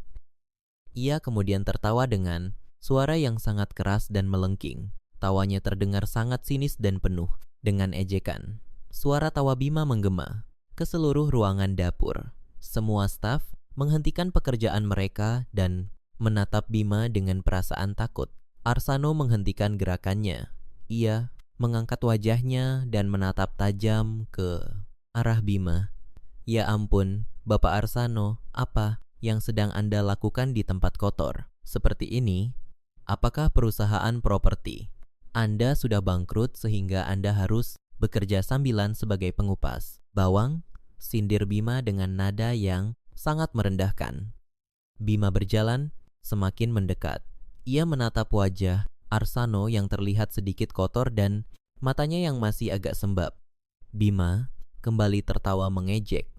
Ia kemudian tertawa dengan suara yang sangat keras dan melengking. Tawanya terdengar sangat sinis dan penuh dengan ejekan. Suara tawa Bima menggema ke seluruh ruangan dapur. Semua staf menghentikan pekerjaan mereka dan menatap Bima dengan perasaan takut. Arsano menghentikan gerakannya. Ia mengangkat wajahnya dan menatap tajam ke arah Bima. Ya ampun, Bapak Arsano, apa yang sedang Anda lakukan di tempat kotor seperti ini? Apakah perusahaan properti Anda sudah bangkrut sehingga Anda harus bekerja sambilan sebagai pengupas bawang? Sindir Bima dengan nada yang sangat merendahkan. Bima berjalan semakin mendekat. Ia menatap wajah Arsano yang terlihat sedikit kotor dan matanya yang masih agak sembab. Bima kembali tertawa mengejek.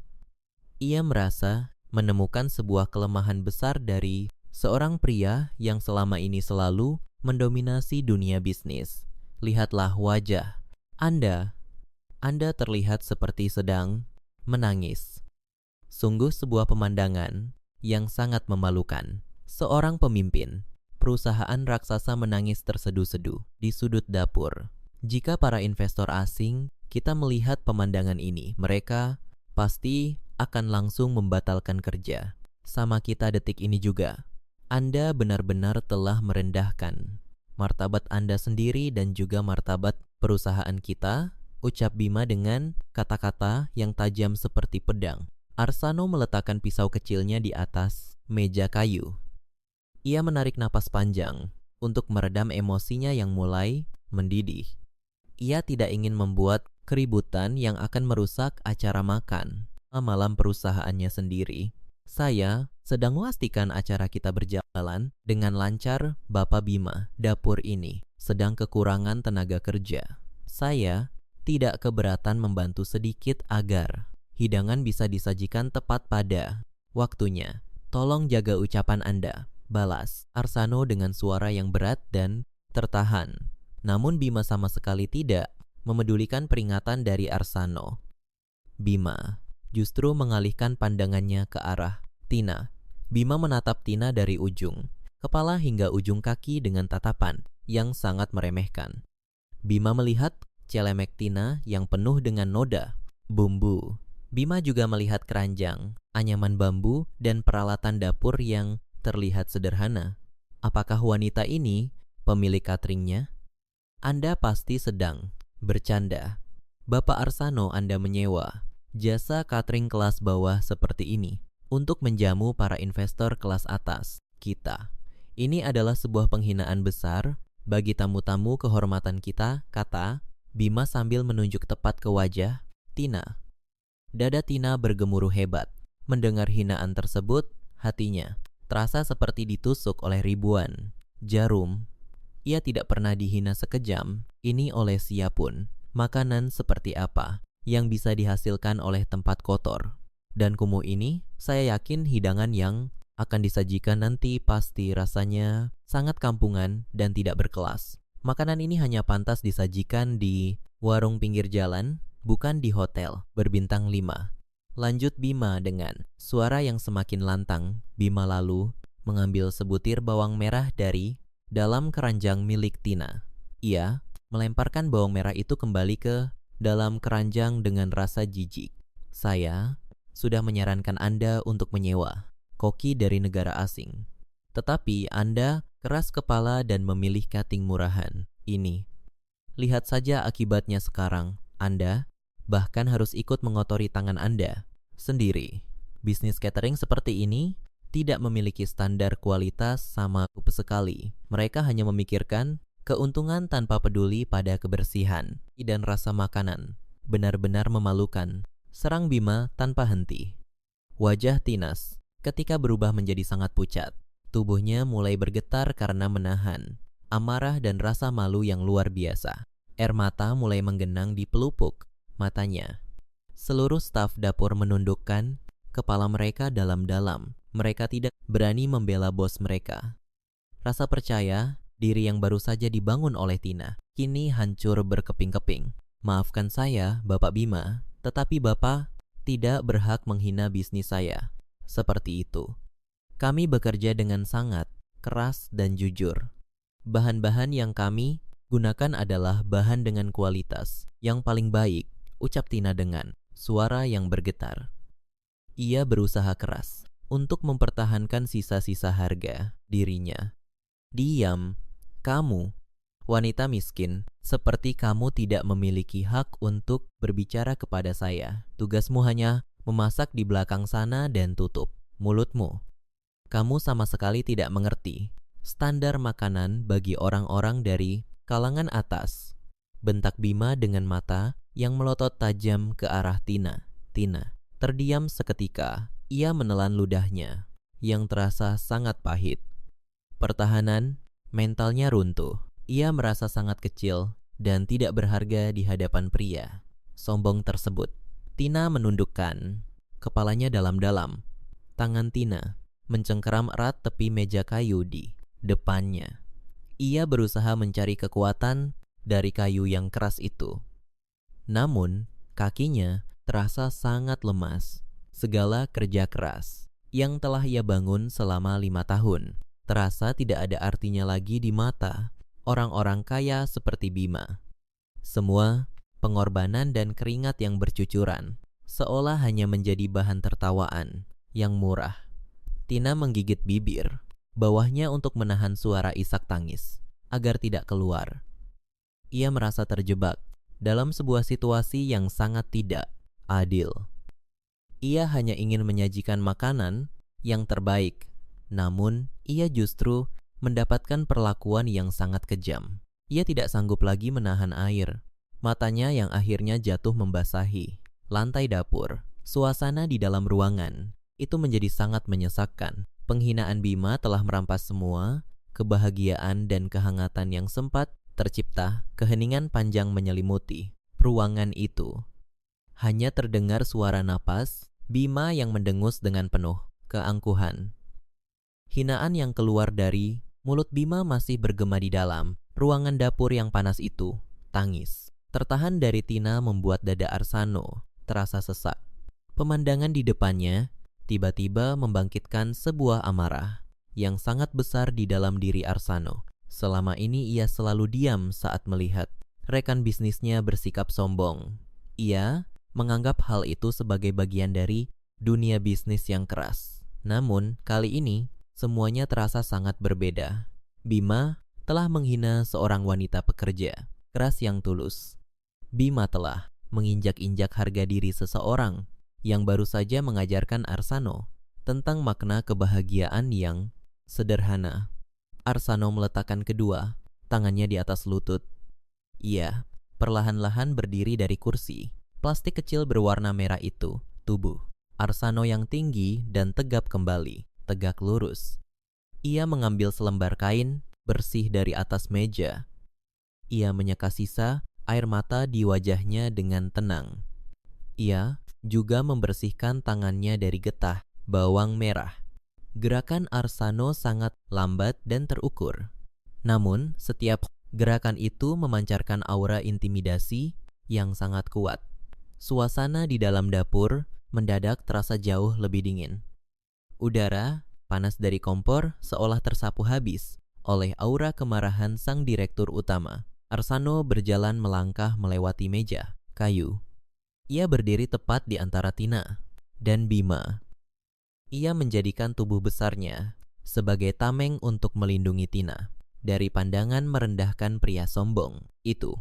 Ia merasa menemukan sebuah kelemahan besar dari seorang pria yang selama ini selalu mendominasi dunia bisnis. Lihatlah wajah Anda. Anda terlihat seperti sedang menangis. Sungguh sebuah pemandangan yang sangat memalukan. Seorang pemimpin perusahaan raksasa menangis terseduh-seduh di sudut dapur. Jika para investor asing kita melihat pemandangan ini, mereka pasti akan langsung membatalkan kerja. Sama kita detik ini juga. Anda benar-benar telah merendahkan martabat Anda sendiri dan juga martabat perusahaan kita, ucap Bima dengan kata-kata yang tajam seperti pedang. Arsano meletakkan pisau kecilnya di atas meja kayu. Ia menarik napas panjang untuk meredam emosinya yang mulai mendidih. Ia tidak ingin membuat keributan yang akan merusak acara makan malam perusahaannya sendiri. Saya sedang memastikan acara kita berjalan dengan lancar, Bapak Bima. Dapur ini sedang kekurangan tenaga kerja. Saya tidak keberatan membantu sedikit agar hidangan bisa disajikan tepat pada waktunya. Tolong jaga ucapan Anda, balas Arsano dengan suara yang berat dan tertahan. Namun Bima sama sekali tidak memedulikan peringatan dari Arsano. Bima justru mengalihkan pandangannya ke arah Tina. Bima menatap Tina dari ujung kepala hingga ujung kaki dengan tatapan yang sangat meremehkan. Bima melihat celemek Tina yang penuh dengan noda bumbu. Bima juga melihat keranjang, anyaman bambu, dan peralatan dapur yang terlihat sederhana. Apakah wanita ini pemilik cateringnya? Anda pasti sedang bercanda. Bapak Arsano, Anda menyewa jasa catering kelas bawah seperti ini untuk menjamu para investor kelas atas kita. Ini adalah sebuah penghinaan besar bagi tamu-tamu kehormatan kita, kata Bima sambil menunjuk tepat ke wajah Tina. Dada Tina bergemuruh hebat. Mendengar hinaan tersebut, hatinya terasa seperti ditusuk oleh ribuan jarum. Ia tidak pernah dihina sekejam ini oleh siapapun. Makanan seperti apa yang bisa dihasilkan oleh tempat kotor dan kumuh ini? Saya yakin hidangan yang akan disajikan nanti pasti rasanya sangat kampungan dan tidak berkelas. Makanan ini hanya pantas disajikan di warung pinggir jalan, bukan di hotel berbintang 5. Lanjut Bima dengan suara yang semakin lantang. Bima lalu mengambil sebutir bawang merah dari dalam keranjang milik Tina. Ia melemparkan bawang merah itu kembali ke dalam keranjang dengan rasa jijik. Saya sudah menyarankan Anda untuk menyewa koki dari negara asing. Tetapi Anda keras kepala dan memilih cutting murahan ini. Lihat saja akibatnya sekarang. Anda bahkan harus ikut mengotori tangan Anda sendiri. Bisnis catering seperti ini tidak memiliki standar kualitas sama sekali. Mereka hanya memikirkan keuntungan tanpa peduli pada kebersihan dan rasa makanan. Benar-benar memalukan, serang Bima tanpa henti. Wajah Tinas ketika berubah menjadi sangat pucat. Tubuhnya mulai bergetar karena menahan amarah dan rasa malu yang luar biasa. Air mata mulai menggenang di pelupuk matanya. Seluruh staf dapur menundukkan kepala mereka dalam-dalam. Mereka tidak berani membela bos mereka. Rasa percaya diri yang baru saja dibangun oleh Tina kini hancur berkeping-keping. Maafkan saya, Bapak Bima, tetapi Bapak tidak berhak menghina bisnis saya. Seperti itu. Kami bekerja dengan sangat keras dan jujur. Bahan-bahan yang kami gunakan adalah bahan dengan kualitas yang paling baik, ucap Tina dengan suara yang bergetar. Ia berusaha keras untuk mempertahankan sisa-sisa harga dirinya. Diam, kamu, wanita miskin, seperti kamu tidak memiliki hak untuk berbicara kepada saya. Tugasmu hanya memasak di belakang sana dan tutup mulutmu. Kamu sama sekali tidak mengerti standar makanan bagi orang-orang dari kalangan atas. Bentak Bima dengan mata yang melotot tajam ke arah Tina. Tina terdiam seketika. Ia menelan ludahnya yang terasa sangat pahit. Pertahanan mentalnya runtuh. Ia merasa sangat kecil dan tidak berharga di hadapan pria sombong tersebut. Tina menundukkan kepalanya dalam-dalam. Tangan Tina mencengkeram erat tepi meja kayu di depannya. Ia berusaha mencari kekuatan dari kayu yang keras itu. Namun, kakinya terasa sangat lemas. Segala kerja keras yang telah ia bangun selama 5 tahun terasa tidak ada artinya lagi di mata orang-orang kaya seperti Bima. Semua pengorbanan dan keringat yang bercucuran seolah hanya menjadi bahan tertawaan yang murah. Tina menggigit bibir bawahnya untuk menahan suara isak tangis agar tidak keluar. Ia merasa terjebak dalam sebuah situasi yang sangat tidak adil. Ia hanya ingin menyajikan makanan yang terbaik, namun ia justru mendapatkan perlakuan yang sangat kejam. Ia tidak sanggup lagi menahan air. Matanya yang akhirnya jatuh membasahi lantai dapur. Suasana di dalam ruangan itu menjadi sangat menyesakkan. Penghinaan Bima telah merampas semua kebahagiaan dan kehangatan yang sempat tercipta. Keheningan panjang menyelimuti ruangan itu. Hanya terdengar suara napas Bima yang mendengus dengan penuh keangkuhan. Hinaan yang keluar dari mulut Bima masih bergema di dalam ruangan dapur yang panas itu. Tangis tertahan dari Tina membuat dada Arsano terasa sesak. Pemandangan di depannya tiba-tiba membangkitkan sebuah amarah yang sangat besar di dalam diri Arsano. Selama ini ia selalu diam saat melihat rekan bisnisnya bersikap sombong. Ia menganggap hal itu sebagai bagian dari dunia bisnis yang keras. Namun, kali ini semuanya terasa sangat berbeda. Bima telah menghina seorang wanita pekerja keras yang tulus. Bima telah menginjak-injak harga diri seseorang yang baru saja mengajarkan Arsano tentang makna kebahagiaan yang sederhana. Arsano meletakkan kedua tangannya di atas lutut. Ia perlahan-lahan berdiri dari kursi. Plastik kecil berwarna merah itu, tubuh Arsano yang tinggi dan tegap kembali, tegak lurus. Ia mengambil selembar kain bersih dari atas meja. Ia menyeka sisa air mata di wajahnya dengan tenang. Ia juga membersihkan tangannya dari getah bawang merah. Gerakan Arsano sangat lambat dan terukur. Namun, setiap gerakan itu memancarkan aura intimidasi yang sangat kuat. Suasana di dalam dapur mendadak terasa jauh lebih dingin. Udara panas dari kompor seolah tersapu habis oleh aura kemarahan sang direktur utama. Arsano berjalan melangkah melewati meja kayu. Ia berdiri tepat di antara Tina dan Bima. Ia menjadikan tubuh besarnya sebagai tameng untuk melindungi Tina dari pandangan merendahkan pria sombong itu.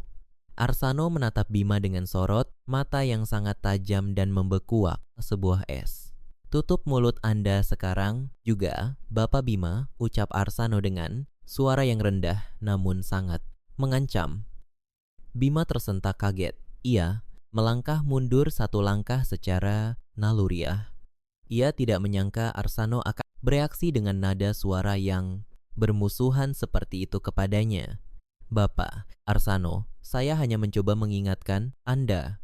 Arsano menatap Bima dengan sorot mata yang sangat tajam dan membekuak sebuah es. Tutup mulut Anda sekarang juga, Bapak Bima, ucap Arsano dengan suara yang rendah namun sangat mengancam. Bima tersentak kaget. Ia melangkah mundur satu langkah secara naluriah. Ia tidak menyangka Arsano akan bereaksi dengan nada suara yang bermusuhan seperti itu kepadanya. Bapak, Arsano, saya hanya mencoba mengingatkan Anda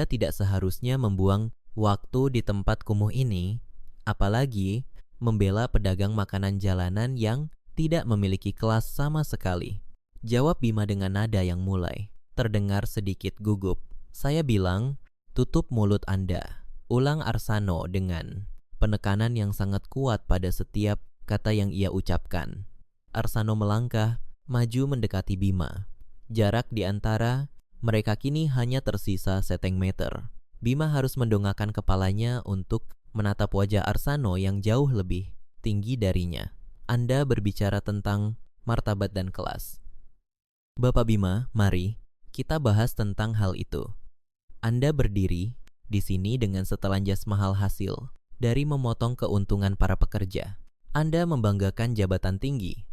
tidak seharusnya membuang waktu di tempat kumuh ini, apalagi membela pedagang makanan jalanan yang tidak memiliki kelas sama sekali. Jawab Bima dengan nada yang mulai terdengar sedikit gugup. Saya bilang, tutup mulut Anda. Ulang Arsano dengan penekanan yang sangat kuat pada setiap kata yang ia ucapkan. Arsano melangkah maju mendekati Bima. Jarak di antara mereka kini hanya tersisa seteng meter. Bima harus mendongakkan kepalanya untuk menatap wajah Arsano yang jauh lebih tinggi darinya. Anda berbicara tentang martabat dan kelas. Bapak Bima, mari kita bahas tentang hal itu. Anda berdiri di sini dengan setelan jas mahal hasil dari memotong keuntungan para pekerja. Anda membanggakan jabatan tinggi.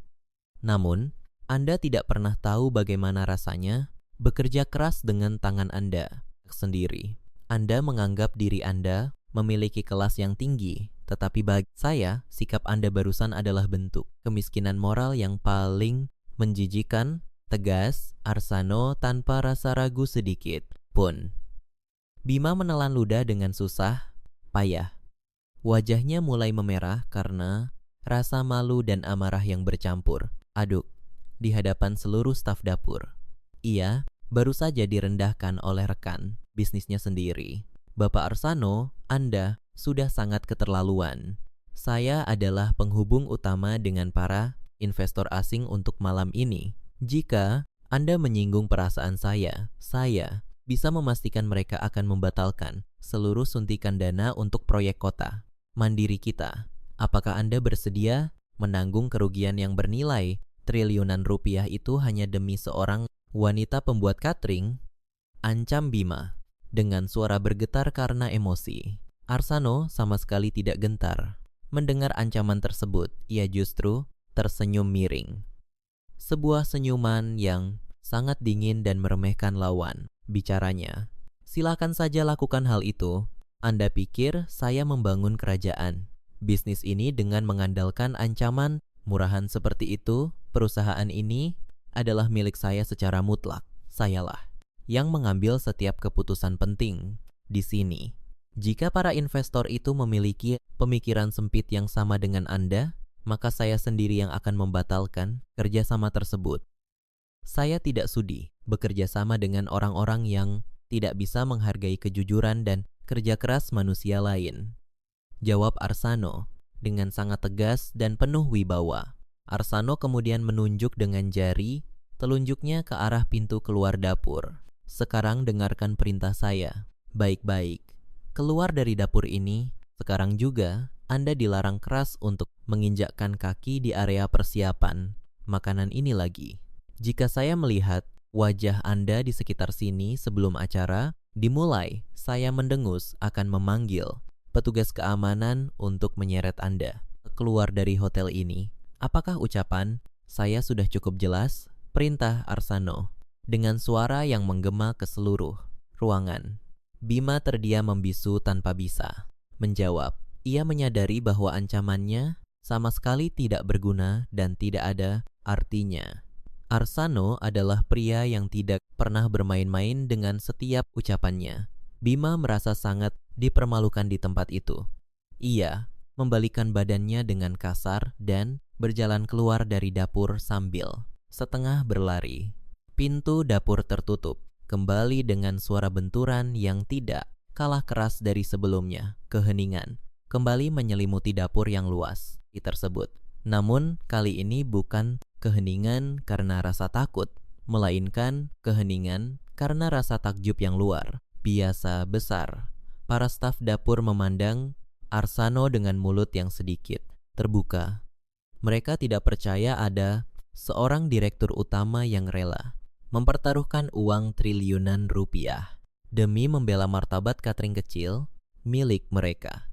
Namun, Anda tidak pernah tahu bagaimana rasanya bekerja keras dengan tangan Anda sendiri. Anda menganggap diri Anda memiliki kelas yang tinggi, Tetapi bagi saya, sikap Anda barusan adalah bentuk kemiskinan moral yang paling menjijikan. Tegas, Arsano tanpa rasa ragu sedikit pun. Bima menelan ludah dengan susah payah. Wajahnya mulai memerah karena rasa malu dan amarah yang bercampur aduk di hadapan seluruh staf dapur. Ia baru saja direndahkan oleh rekan bisnisnya sendiri. Bapak Arsano, Anda sudah sangat keterlaluan. Saya adalah penghubung utama dengan para investor asing untuk malam ini. Jika Anda menyinggung perasaan saya bisa memastikan mereka akan membatalkan seluruh suntikan dana untuk proyek kota mandiri kita. Apakah Anda bersedia menanggung kerugian yang bernilai triliunan rupiah itu hanya demi seorang wanita pembuat catering? Ancam Bima dengan suara bergetar karena emosi. Arsano sama sekali tidak gentar. Mendengar ancaman tersebut, ia justru tersenyum miring. Sebuah senyuman yang sangat dingin dan meremehkan lawan bicaranya. Silakan saja lakukan hal itu. Anda pikir saya membangun kerajaan bisnis ini dengan mengandalkan ancaman murahan seperti itu? Perusahaan ini adalah milik saya secara mutlak. Sayalah yang mengambil setiap keputusan penting di sini. Jika para investor itu memiliki pemikiran sempit yang sama dengan Anda, maka saya sendiri yang akan membatalkan kerjasama tersebut. Saya tidak sudi bekerja sama dengan orang-orang yang tidak bisa menghargai kejujuran dan kerja keras manusia lain. Jawab Arsano dengan sangat tegas dan penuh wibawa. Arsano kemudian menunjuk dengan jari telunjuknya ke arah pintu keluar dapur. Sekarang dengarkan perintah saya baik-baik. Keluar dari dapur ini, sekarang juga Anda dilarang keras untuk menginjakkan kaki di area persiapan makanan ini lagi. Jika saya melihat wajah Anda di sekitar sini sebelum acara dimulai, saya mendengus akan memanggil petugas keamanan untuk menyeret Anda keluar dari hotel ini. Apakah ucapan saya sudah cukup jelas? Perintah Arsano dengan suara yang menggema ke seluruh ruangan. Bima terdiam membisu tanpa bisa menjawab. Ia menyadari bahwa ancamannya sama sekali tidak berguna dan tidak ada artinya. Arsano adalah pria yang tidak pernah bermain-main dengan setiap ucapannya. Bima merasa sangat dipermalukan di tempat itu. Ia membalikkan badannya dengan kasar dan berjalan keluar dari dapur sambil setengah berlari. Pintu dapur tertutup kembali dengan suara benturan yang tidak kalah keras dari sebelumnya. Keheningan kembali menyelimuti dapur yang luas tersebut. Namun kali ini bukan keheningan karena rasa takut, melainkan keheningan karena rasa takjub yang luar biasa besar. Para staf dapur memandang Arsano dengan mulut yang sedikit terbuka. Mereka tidak percaya ada seorang direktur utama yang rela mempertaruhkan uang triliunan rupiah demi membela martabat catering kecil milik mereka.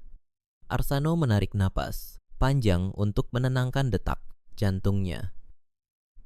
Arsano menarik napas panjang untuk menenangkan detak jantungnya.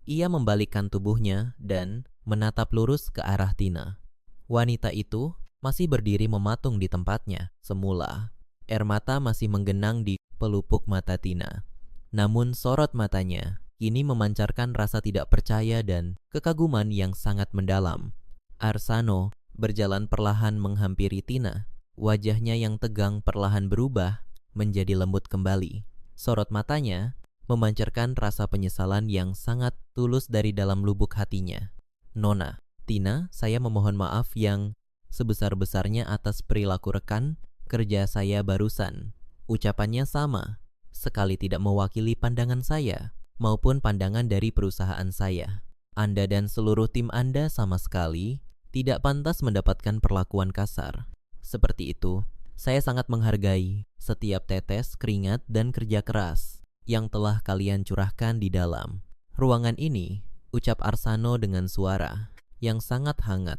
Ia membalikkan tubuhnya dan menatap lurus ke arah Tina. Wanita itu masih berdiri mematung di tempatnya semula. Air mata masih menggenang di pelupuk mata Tina. Namun sorot matanya kini memancarkan rasa tidak percaya dan kekaguman yang sangat mendalam. Arsano berjalan perlahan menghampiri Tina. Wajahnya yang tegang perlahan berubah menjadi lembut kembali. Sorot matanya memancarkan rasa penyesalan yang sangat tulus dari dalam lubuk hatinya. Nona, Tina, saya memohon maaf yang sebesar-besarnya atas perilaku rekan kerja saya barusan. Ucapannya sama, sekali tidak mewakili pandangan saya maupun pandangan dari perusahaan saya. Anda dan seluruh tim Anda sama sekali tidak pantas mendapatkan perlakuan kasar seperti itu. Saya sangat menghargai setiap tetes keringat dan kerja keras yang telah kalian curahkan di dalam ruangan ini, ucap Arsano dengan suara yang sangat hangat.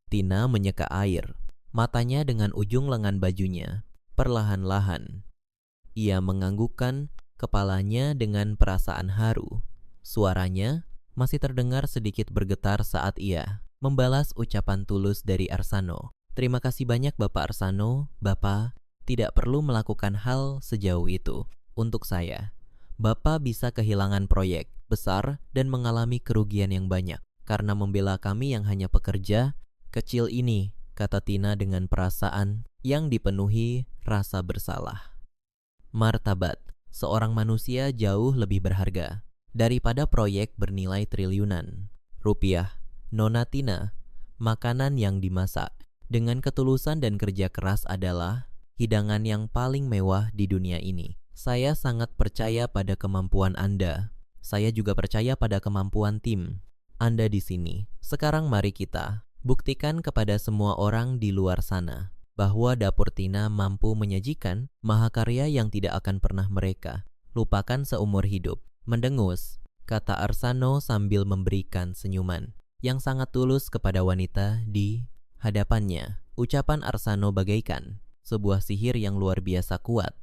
Tina menyeka air, matanya dengan ujung lengan bajunya. Perlahan-lahan, ia menganggukkan kepalanya dengan perasaan haru. Suaranya masih terdengar sedikit bergetar saat ia membalas ucapan tulus dari Arsano. Terima kasih banyak Bapak Arsano, Bapak tidak perlu melakukan hal sejauh itu. Untuk saya, Bapak bisa kehilangan proyek besar dan mengalami kerugian yang banyak karena membela kami yang hanya pekerja kecil ini, kata Tina dengan perasaan yang dipenuhi rasa bersalah. Martabat, seorang manusia jauh lebih berharga daripada proyek bernilai triliunan rupiah. Nona Tina, makanan yang dimasak dengan ketulusan dan kerja keras adalah hidangan yang paling mewah di dunia ini. Saya sangat percaya pada kemampuan Anda. Saya juga percaya pada kemampuan tim Anda di sini. Sekarang mari kita buktikan kepada semua orang di luar sana bahwa dapur Tina mampu menyajikan mahakarya yang tidak akan pernah mereka lupakan seumur hidup. Mendengus, kata Arsano sambil memberikan senyuman yang sangat tulus kepada wanita di hadapannya. Ucapan Arsano bagaikan sebuah sihir yang luar biasa kuat.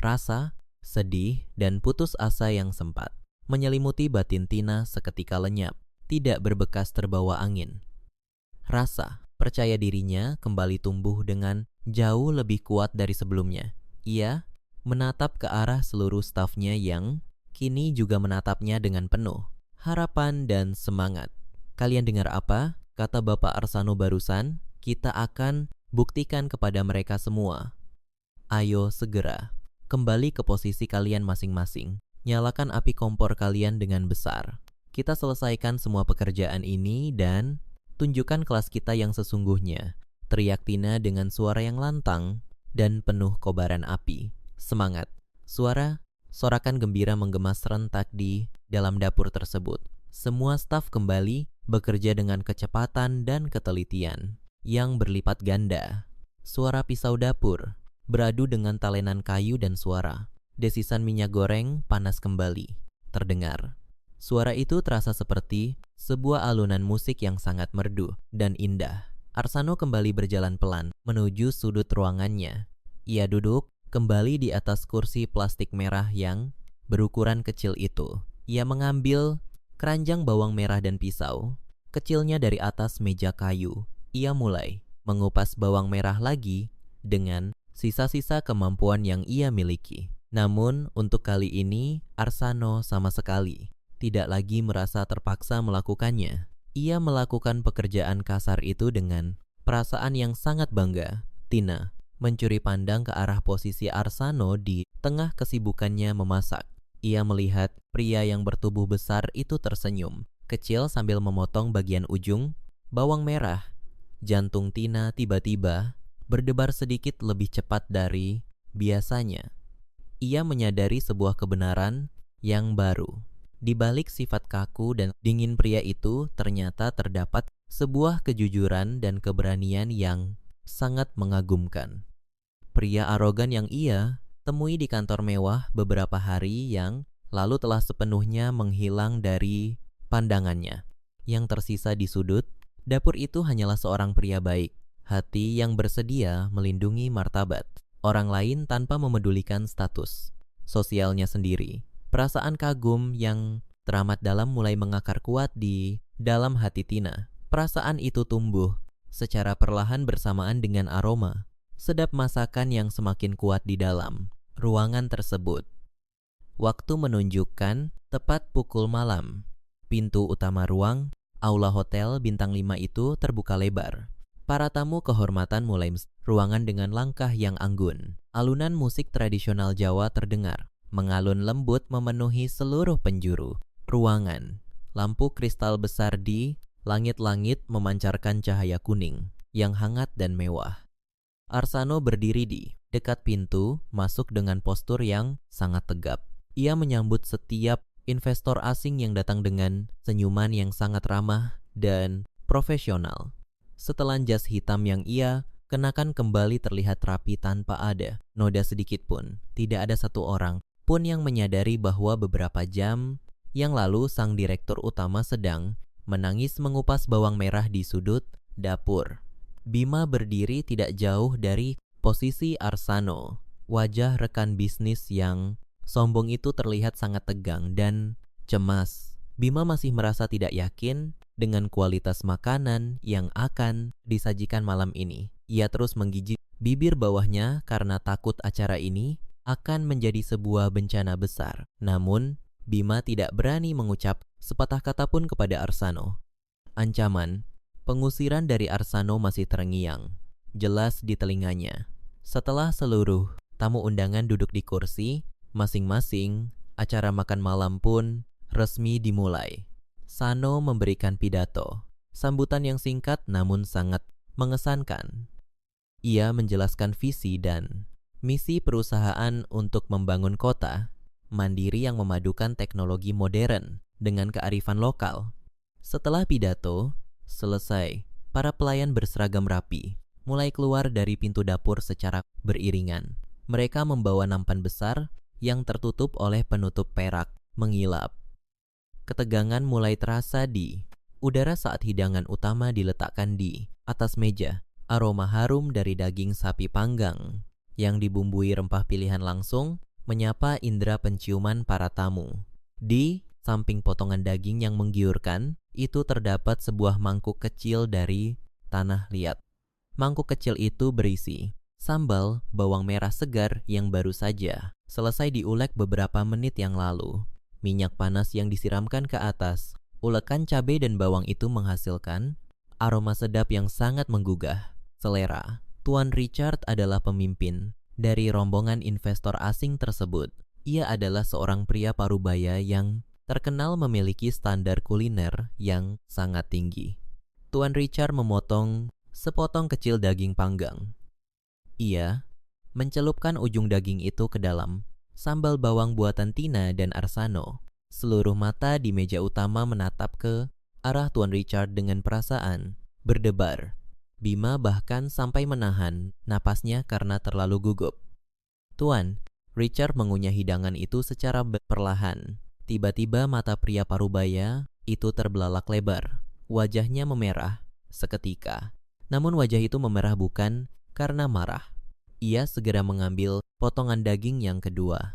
Rasa, sedih, dan putus asa yang sempat menyelimuti batin Tina seketika lenyap, tidak berbekas terbawa angin. Rasa percaya dirinya kembali tumbuh dengan jauh lebih kuat dari sebelumnya. Ia menatap ke arah seluruh stafnya yang kini juga menatapnya dengan penuh harapan dan semangat. Kalian dengar apa? Kata Bapak Arsano barusan. Kita akan buktikan kepada mereka semua. Ayo segera kembali ke posisi kalian masing-masing. Nyalakan api kompor kalian dengan besar. Kita selesaikan semua pekerjaan ini dan tunjukkan kelas kita yang sesungguhnya, teriak Tina dengan suara yang lantang dan penuh kobaran api. Semangat! Sorakan gembira menggema serentak di dalam dapur tersebut. Semua staf kembali bekerja dengan kecepatan dan ketelitian yang berlipat ganda. Suara pisau dapur beradu dengan talenan kayu dan suara desisan minyak goreng panas kembali terdengar. Suara itu terasa seperti sebuah alunan musik yang sangat merdu dan indah. Arsano kembali berjalan pelan menuju sudut ruangannya. Ia duduk kembali di atas kursi plastik merah yang berukuran kecil itu. Ia mengambil keranjang bawang merah dan pisau kecilnya dari atas meja kayu. Ia mulai mengupas bawang merah lagi dengan sisa-sisa kemampuan yang ia miliki. Namun untuk kali ini Arsano sama sekali tidak lagi merasa terpaksa melakukannya. Ia melakukan pekerjaan kasar itu dengan perasaan yang sangat bangga. Tina mencuri pandang ke arah posisi Arsano di tengah kesibukannya memasak. Ia melihat pria yang bertubuh besar itu tersenyum kecil sambil memotong bagian ujung bawang merah. Jantung Tina tiba-tiba berdebar sedikit lebih cepat dari biasanya. Ia menyadari sebuah kebenaran yang baru. Di balik sifat kaku dan dingin pria itu ternyata terdapat sebuah kejujuran dan keberanian yang sangat mengagumkan. Pria arogan yang ia temui di kantor mewah beberapa hari yang lalu telah sepenuhnya menghilang dari pandangannya. Yang tersisa di sudut dapur itu hanyalah seorang pria baik, hati yang bersedia melindungi martabat orang lain tanpa memedulikan status sosialnya sendiri. Perasaan kagum yang teramat dalam mulai mengakar kuat di dalam hati Tina. Perasaan itu tumbuh secara perlahan bersamaan dengan aroma sedap masakan yang semakin kuat di dalam ruangan tersebut. Waktu menunjukkan tepat pukul malam. Pintu utama ruang aula hotel bintang 5 itu terbuka lebar. Para tamu kehormatan mulai ruangan dengan langkah yang anggun. Alunan musik tradisional Jawa terdengar mengalun lembut memenuhi seluruh penjuru ruangan. Lampu kristal besar di langit-langit memancarkan cahaya kuning yang hangat dan mewah. Arsano berdiri di dekat pintu masuk dengan postur yang sangat tegap. Ia menyambut setiap investor asing yang datang dengan senyuman yang sangat ramah dan profesional. Setelan jas hitam yang ia kenakan kembali terlihat rapi tanpa ada noda sedikit pun. Tidak ada satu orang pun yang menyadari bahwa beberapa jam yang lalu sang direktur utama sedang menangis mengupas bawang merah di sudut dapur. Bima berdiri tidak jauh dari posisi Arsano. Wajah rekan bisnis yang sombong itu terlihat sangat tegang dan cemas. Bima masih merasa tidak yakin dengan kualitas makanan yang akan disajikan malam ini. Ia terus menggigit bibir bawahnya karena takut acara ini akan menjadi sebuah bencana besar. Namun, Bima tidak berani mengucap sepatah kata pun kepada Arsano. Ancaman, pengusiran dari Arsano masih terngiang, jelas di telinganya. Setelah seluruh tamu undangan duduk di kursi masing-masing, acara makan malam pun resmi dimulai. Sano memberikan pidato, sambutan yang singkat namun sangat mengesankan. Ia menjelaskan visi dan misi perusahaan untuk membangun kota mandiri yang memadukan teknologi modern dengan kearifan lokal. Setelah pidato selesai, para pelayan berseragam rapi mulai keluar dari pintu dapur secara beriringan. Mereka membawa nampan besar yang tertutup oleh penutup perak mengilap. Ketegangan mulai terasa di udara saat hidangan utama diletakkan di atas meja. Aroma harum dari daging sapi panggang yang dibumbui rempah pilihan langsung menyapa indera penciuman para tamu. Di samping potongan daging yang menggiurkan, itu terdapat sebuah mangkuk kecil dari tanah liat. Mangkuk kecil itu berisi sambal bawang merah segar yang baru saja selesai diulek beberapa menit yang lalu. Minyak panas yang disiramkan ke atas ulekan cabai dan bawang itu menghasilkan aroma sedap yang sangat menggugah selera. Tuan Richard adalah pemimpin dari rombongan investor asing tersebut. Ia adalah seorang pria parubaya yang terkenal memiliki standar kuliner yang sangat tinggi. Tuan Richard memotong sepotong kecil daging panggang. Ia mencelupkan ujung daging itu ke dalam sambal bawang buatan Tina dan Arsano. Seluruh mata di meja utama menatap ke arah Tuan Richard dengan perasaan berdebar. Bima bahkan sampai menahan napasnya karena terlalu gugup. Tuan, Richard mengunyah hidangan itu secara perlahan. Tiba-tiba mata pria parubaya itu terbelalak lebar. Wajahnya memerah seketika. Namun wajah itu memerah bukan karena marah. Ia segera mengambil potongan daging yang kedua.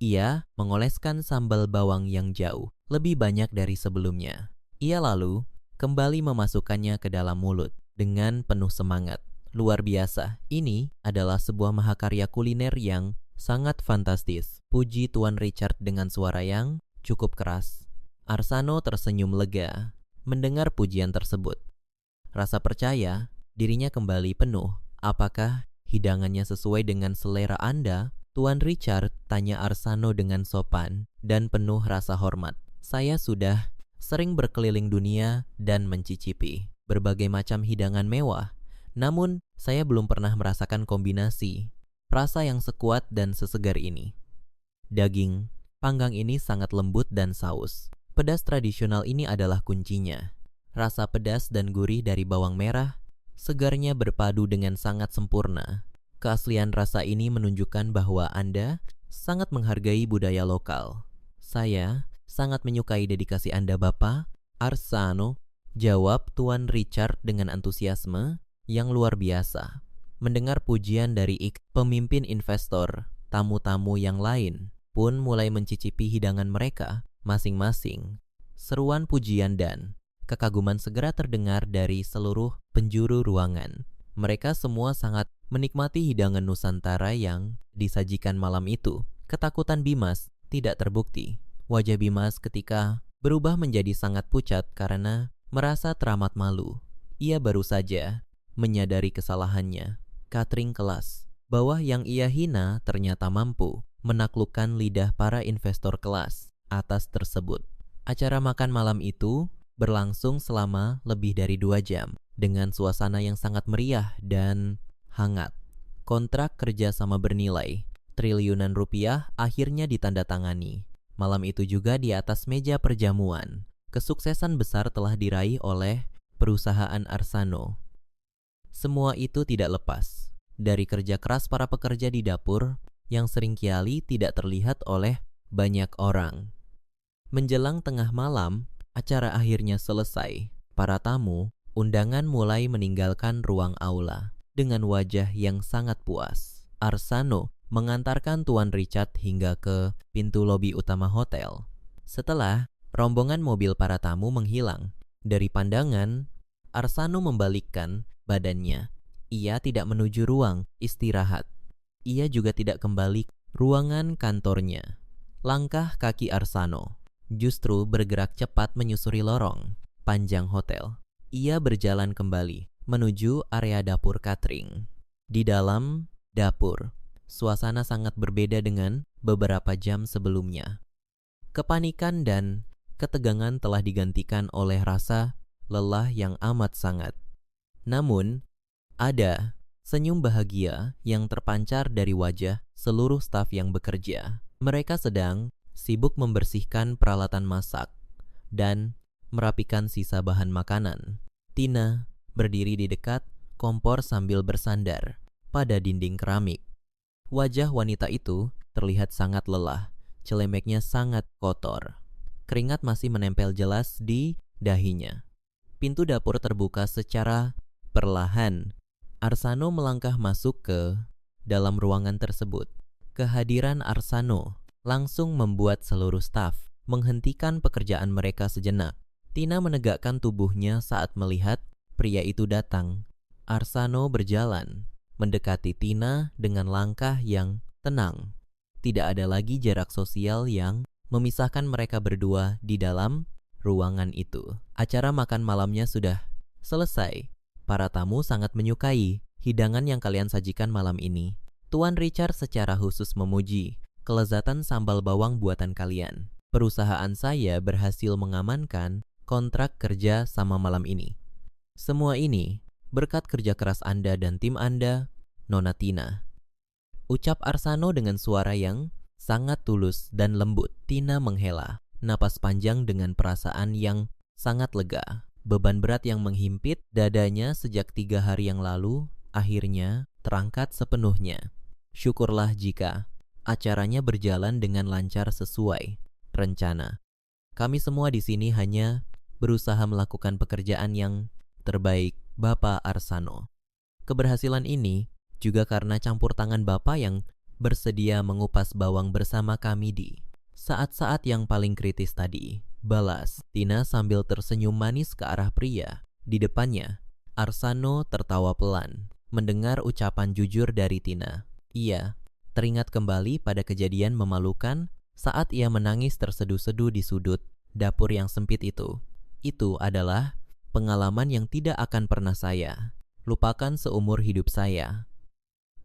Ia mengoleskan sambal bawang yang jauh lebih banyak dari sebelumnya. Ia lalu kembali memasukkannya ke dalam mulut dengan penuh semangat. Luar biasa, ini adalah sebuah mahakarya kuliner yang sangat fantastis, puji Tuan Richard dengan suara yang cukup keras. Arsano tersenyum lega mendengar pujian tersebut. Rasa percaya dirinya kembali penuh. Apakah hidangannya sesuai dengan selera Anda? Tuan Richard tanya Arsano dengan sopan dan penuh rasa hormat. Saya sudah sering berkeliling dunia dan mencicipi berbagai macam hidangan mewah, namun saya belum pernah merasakan kombinasi rasa yang sekuat dan sesegar ini. Daging panggang ini sangat lembut dan saus. Pedas tradisional ini adalah kuncinya. Rasa pedas dan gurih dari bawang merah, segarnya berpadu dengan sangat sempurna. Keaslian rasa ini menunjukkan bahwa Anda sangat menghargai budaya lokal. Saya sangat menyukai dedikasi Anda, Bapak Arsano, jawab Tuan Richard dengan antusiasme yang luar biasa. Mendengar pujian dari pemimpin investor, tamu-tamu yang lain pun mulai mencicipi hidangan mereka masing-masing. Seruan pujian dan kekaguman segera terdengar dari seluruh penjuru ruangan. Mereka semua sangat menikmati hidangan Nusantara yang disajikan malam itu. Ketakutan Bimas tidak terbukti. Wajah Bimas ketika berubah menjadi sangat pucat karena merasa teramat malu. Ia baru saja menyadari kesalahannya. Catering kelas bawah yang ia hina ternyata mampu menaklukkan lidah para investor kelas atas tersebut. Acara makan malam itu berlangsung selama lebih dari 2 jam dengan suasana yang sangat meriah dan hangat. Kontrak kerjasama bernilai triliunan rupiah akhirnya ditandatangani. Malam itu juga di atas meja perjamuan, kesuksesan besar telah diraih oleh perusahaan Arsano. Semua itu tidak lepas dari kerja keras para pekerja di dapur yang seringkali tidak terlihat oleh banyak orang. Menjelang tengah malam, acara akhirnya selesai. Para tamu undangan mulai meninggalkan ruang aula dengan wajah yang sangat puas. Arsano mengantarkan Tuan Richard hingga ke pintu lobi utama hotel. Setelah rombongan mobil para tamu menghilang dari pandangan, Arsano membalikkan badannya. Ia tidak menuju ruang istirahat. Ia juga tidak kembali ruangan kantornya. Langkah kaki Arsano justru bergerak cepat menyusuri lorong panjang hotel. Ia berjalan kembali menuju area dapur catering. Di dalam dapur, suasana sangat berbeda dengan beberapa jam sebelumnya. Kepanikan dan ketegangan telah digantikan oleh rasa lelah yang amat sangat. Namun, ada senyum bahagia yang terpancar dari wajah seluruh staf yang bekerja. Mereka sedang sibuk membersihkan peralatan masak dan merapikan sisa bahan makanan. Tina berdiri di dekat kompor sambil bersandar pada dinding keramik. Wajah wanita itu terlihat sangat lelah, celemeknya sangat kotor. Keringat masih menempel jelas di dahinya. Pintu dapur terbuka secara perlahan. Arsano melangkah masuk ke dalam ruangan tersebut. Kehadiran Arsano langsung membuat seluruh staf menghentikan pekerjaan mereka sejenak. Tina menegakkan tubuhnya saat melihat pria itu datang. Arsano berjalan mendekati Tina dengan langkah yang tenang. Tidak ada lagi jarak sosial yang memisahkan mereka berdua di dalam ruangan itu. Acara makan malamnya sudah selesai. Para tamu sangat menyukai hidangan yang kalian sajikan malam ini. Tuan Richard secara khusus memuji kelezatan sambal bawang buatan kalian. Perusahaan saya berhasil mengamankan kontrak kerja sama malam ini. Semua ini berkat kerja keras Anda dan tim Anda, Nona Tina. Ucap Arsano dengan suara yang sangat tulus dan lembut. Tina menghela napas panjang dengan perasaan yang sangat lega. Beban berat yang menghimpit dadanya sejak 3 hari yang lalu akhirnya terangkat sepenuhnya. Syukurlah jika acaranya berjalan dengan lancar sesuai rencana. Kami semua di sini hanya berusaha melakukan pekerjaan yang terbaik, Bapak Arsano. Keberhasilan ini juga karena campur tangan Bapak yang bersedia mengupas bawang bersama kami di saat-saat yang paling kritis tadi. Balas Tina sambil tersenyum manis ke arah pria di depannya. Arsano tertawa pelan mendengar ucapan jujur dari Tina. Ia teringat kembali pada kejadian memalukan saat ia menangis terseduh-seduh di sudut dapur yang sempit itu. Itu adalah pengalaman yang tidak akan pernah saya lupakan seumur hidup saya.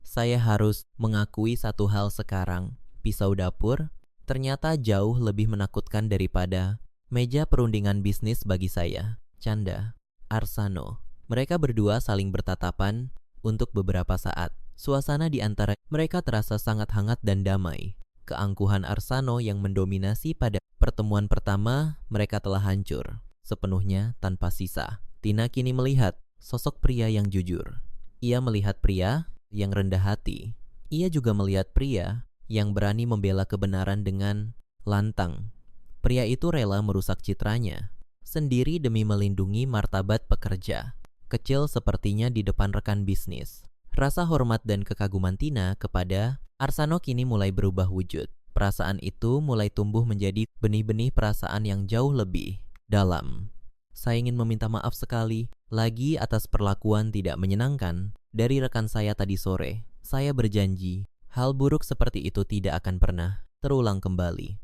Saya harus mengakui satu hal sekarang. Pisau dapur ternyata jauh lebih menakutkan daripada meja perundingan bisnis bagi saya. Canda Arsano. Mereka berdua saling bertatapan untuk beberapa saat. Suasana di antara mereka terasa sangat hangat dan damai. Keangkuhan Arsano yang mendominasi pada pertemuan pertama mereka telah hancur sepenuhnya tanpa sisa. Tina kini melihat sosok pria yang jujur. Ia melihat pria yang rendah hati. Ia juga melihat pria yang berani membela kebenaran dengan lantang. Pria itu rela merusak citranya sendiri demi melindungi martabat pekerja kecil sepertinya di depan rekan bisnis. Rasa hormat dan kekaguman Tina kepada Arsano kini mulai berubah wujud. Perasaan itu mulai tumbuh menjadi benih-benih perasaan yang jauh lebih dalam. Saya ingin meminta maaf sekali lagi atas perlakuan tidak menyenangkan dari rekan saya tadi sore. Saya berjanji, hal buruk seperti itu tidak akan pernah terulang kembali.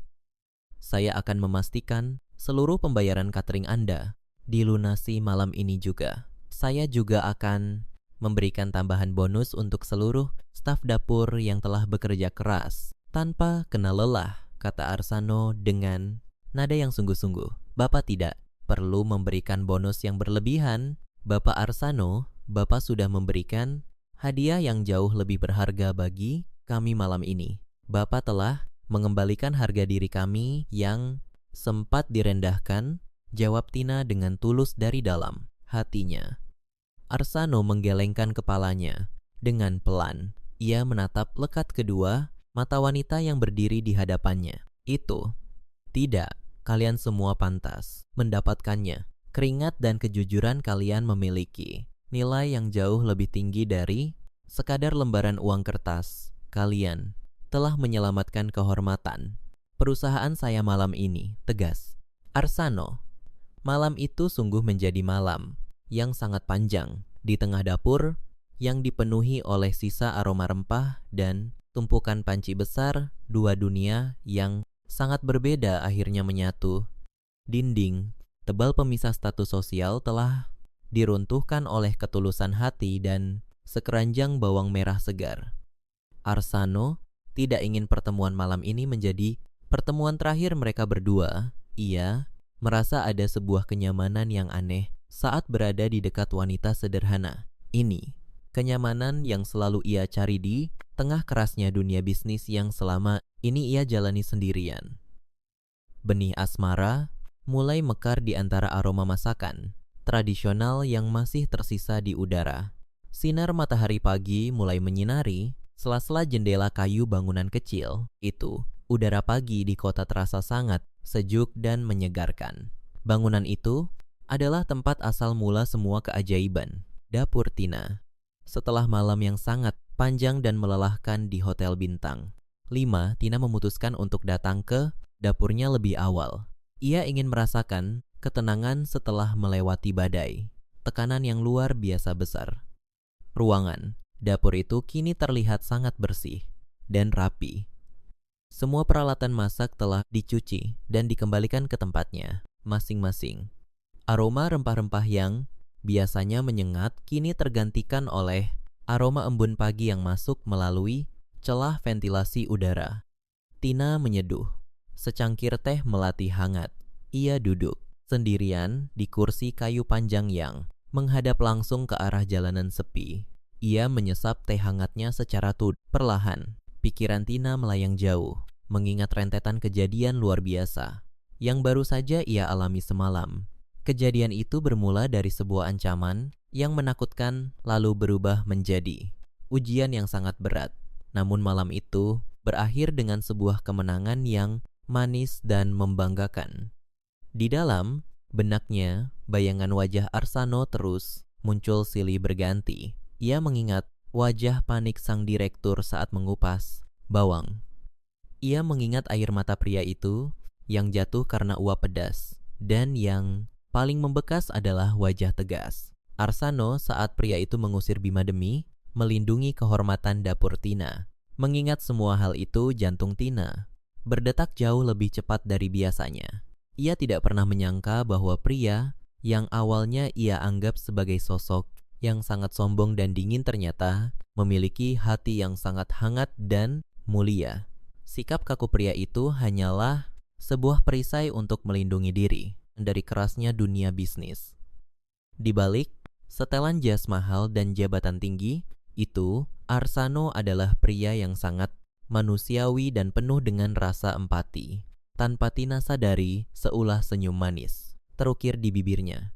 Saya akan memastikan seluruh pembayaran catering Anda dilunasi malam ini juga. Saya juga akan memberikan tambahan bonus untuk seluruh staf dapur yang telah bekerja keras tanpa kena lelah, kata Arsano dengan nada yang sungguh-sungguh. Bapak tidak perlu memberikan bonus yang berlebihan. Bapak Arsano, Bapak sudah memberikan hadiah yang jauh lebih berharga bagi kami malam ini. Bapak telah mengembalikan harga diri kami yang sempat direndahkan, jawab Tina dengan tulus dari dalam hatinya. Arsano menggelengkan kepalanya dengan pelan. Ia menatap lekat kedua mata wanita yang berdiri di hadapannya. Itu tidak. Kalian semua pantas mendapatkannya. Keringat dan kejujuran kalian memiliki nilai yang jauh lebih tinggi dari sekadar lembaran uang kertas. Kalian telah menyelamatkan kehormatan perusahaan saya malam ini, tegas Arsano. Malam itu sungguh menjadi malam yang sangat panjang. Di tengah dapur yang dipenuhi oleh sisa aroma rempah dan tumpukan panci besar. Dua dunia yang sangat berbeda akhirnya menyatu. Dinding tebal pemisah status sosial telah diruntuhkan oleh ketulusan hati dan sekeranjang bawang merah segar. Arsano tidak ingin pertemuan malam ini menjadi pertemuan terakhir mereka berdua. Ia merasa ada sebuah kenyamanan yang aneh saat berada di dekat wanita sederhana ini. Kenyamanan yang selalu ia cari di tengah kerasnya dunia bisnis yang selama ini ia jalani sendirian. Benih asmara mulai mekar di antara aroma masakan tradisional yang masih tersisa di udara. Sinar matahari pagi mulai menyinari sela-sela jendela kayu bangunan kecil itu. Udara pagi di kota terasa sangat sejuk dan menyegarkan. Bangunan itu adalah tempat asal mula semua keajaiban, dapur Tina. Setelah malam yang sangat panjang dan melelahkan di Hotel Bintang 5, Tina memutuskan untuk datang ke dapurnya lebih awal. Ia ingin merasakan ketenangan setelah melewati badai, tekanan yang luar biasa besar. Ruangan dapur itu kini terlihat sangat bersih dan rapi. Semua peralatan masak telah dicuci dan dikembalikan ke tempatnya masing-masing. Aroma rempah-rempah yang biasanya menyengat kini tergantikan oleh aroma embun pagi yang masuk melalui celah ventilasi udara. Tina menyeduh secangkir teh melati hangat. Ia duduk sendirian di kursi kayu panjang yang menghadap langsung ke arah jalanan sepi. Ia menyesap teh hangatnya secara perlahan. Pikiran Tina melayang jauh, mengingat rentetan kejadian luar biasa yang baru saja ia alami semalam. Kejadian itu bermula dari sebuah ancaman yang menakutkan lalu berubah menjadi ujian yang sangat berat. Namun malam itu berakhir dengan sebuah kemenangan yang manis dan membanggakan. Di dalam benaknya, bayangan wajah Arsano terus muncul silih berganti. Ia mengingat wajah panik sang direktur saat mengupas bawang. Ia mengingat air mata pria itu yang jatuh karena uap pedas. Dan yang paling membekas adalah wajah tegas Arsano saat pria itu mengusir Bima demi melindungi kehormatan dapur Tina. Mengingat semua hal itu, jantung Tina berdetak jauh lebih cepat dari biasanya. Ia tidak pernah menyangka bahwa pria yang awalnya ia anggap sebagai sosok yang sangat sombong dan dingin ternyata memiliki hati yang sangat hangat dan mulia. Sikap kaku pria itu hanyalah sebuah perisai untuk melindungi diri dari kerasnya dunia bisnis. Di balik setelan jas mahal dan jabatan tinggi itu, Arsano adalah pria yang sangat manusiawi dan penuh dengan rasa empati. Tanpa Tina sadari, seulah senyum manis terukir di bibirnya.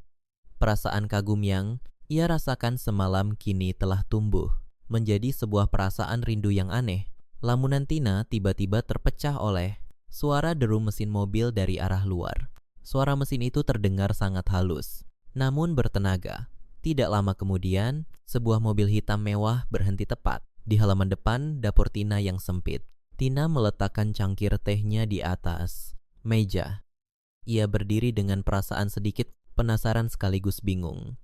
Perasaan kagum yang ia rasakan semalam kini telah tumbuh menjadi sebuah perasaan rindu yang aneh. Lamunan Tina tiba-tiba terpecah oleh suara deru mesin mobil dari arah luar. Suara mesin itu terdengar sangat halus, namun bertenaga. Tidak lama kemudian, sebuah mobil hitam mewah berhenti tepat di halaman depan dapur Tina yang sempit. Tina meletakkan cangkir tehnya di atas meja. Ia berdiri dengan perasaan sedikit penasaran sekaligus bingung.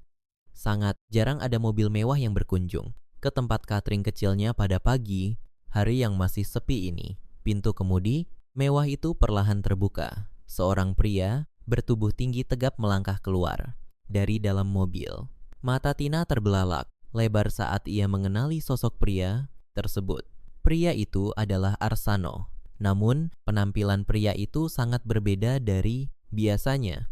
Sangat jarang ada mobil mewah yang berkunjung ke tempat catering kecilnya pada pagi hari yang masih sepi ini. Pintu kemudi mewah itu perlahan terbuka. Seorang pria bertubuh tinggi tegap melangkah keluar dari dalam mobil. Mata Tina terbelalak lebar saat ia mengenali sosok pria tersebut. Pria itu adalah Arsano. Namun, penampilan pria itu sangat berbeda dari biasanya.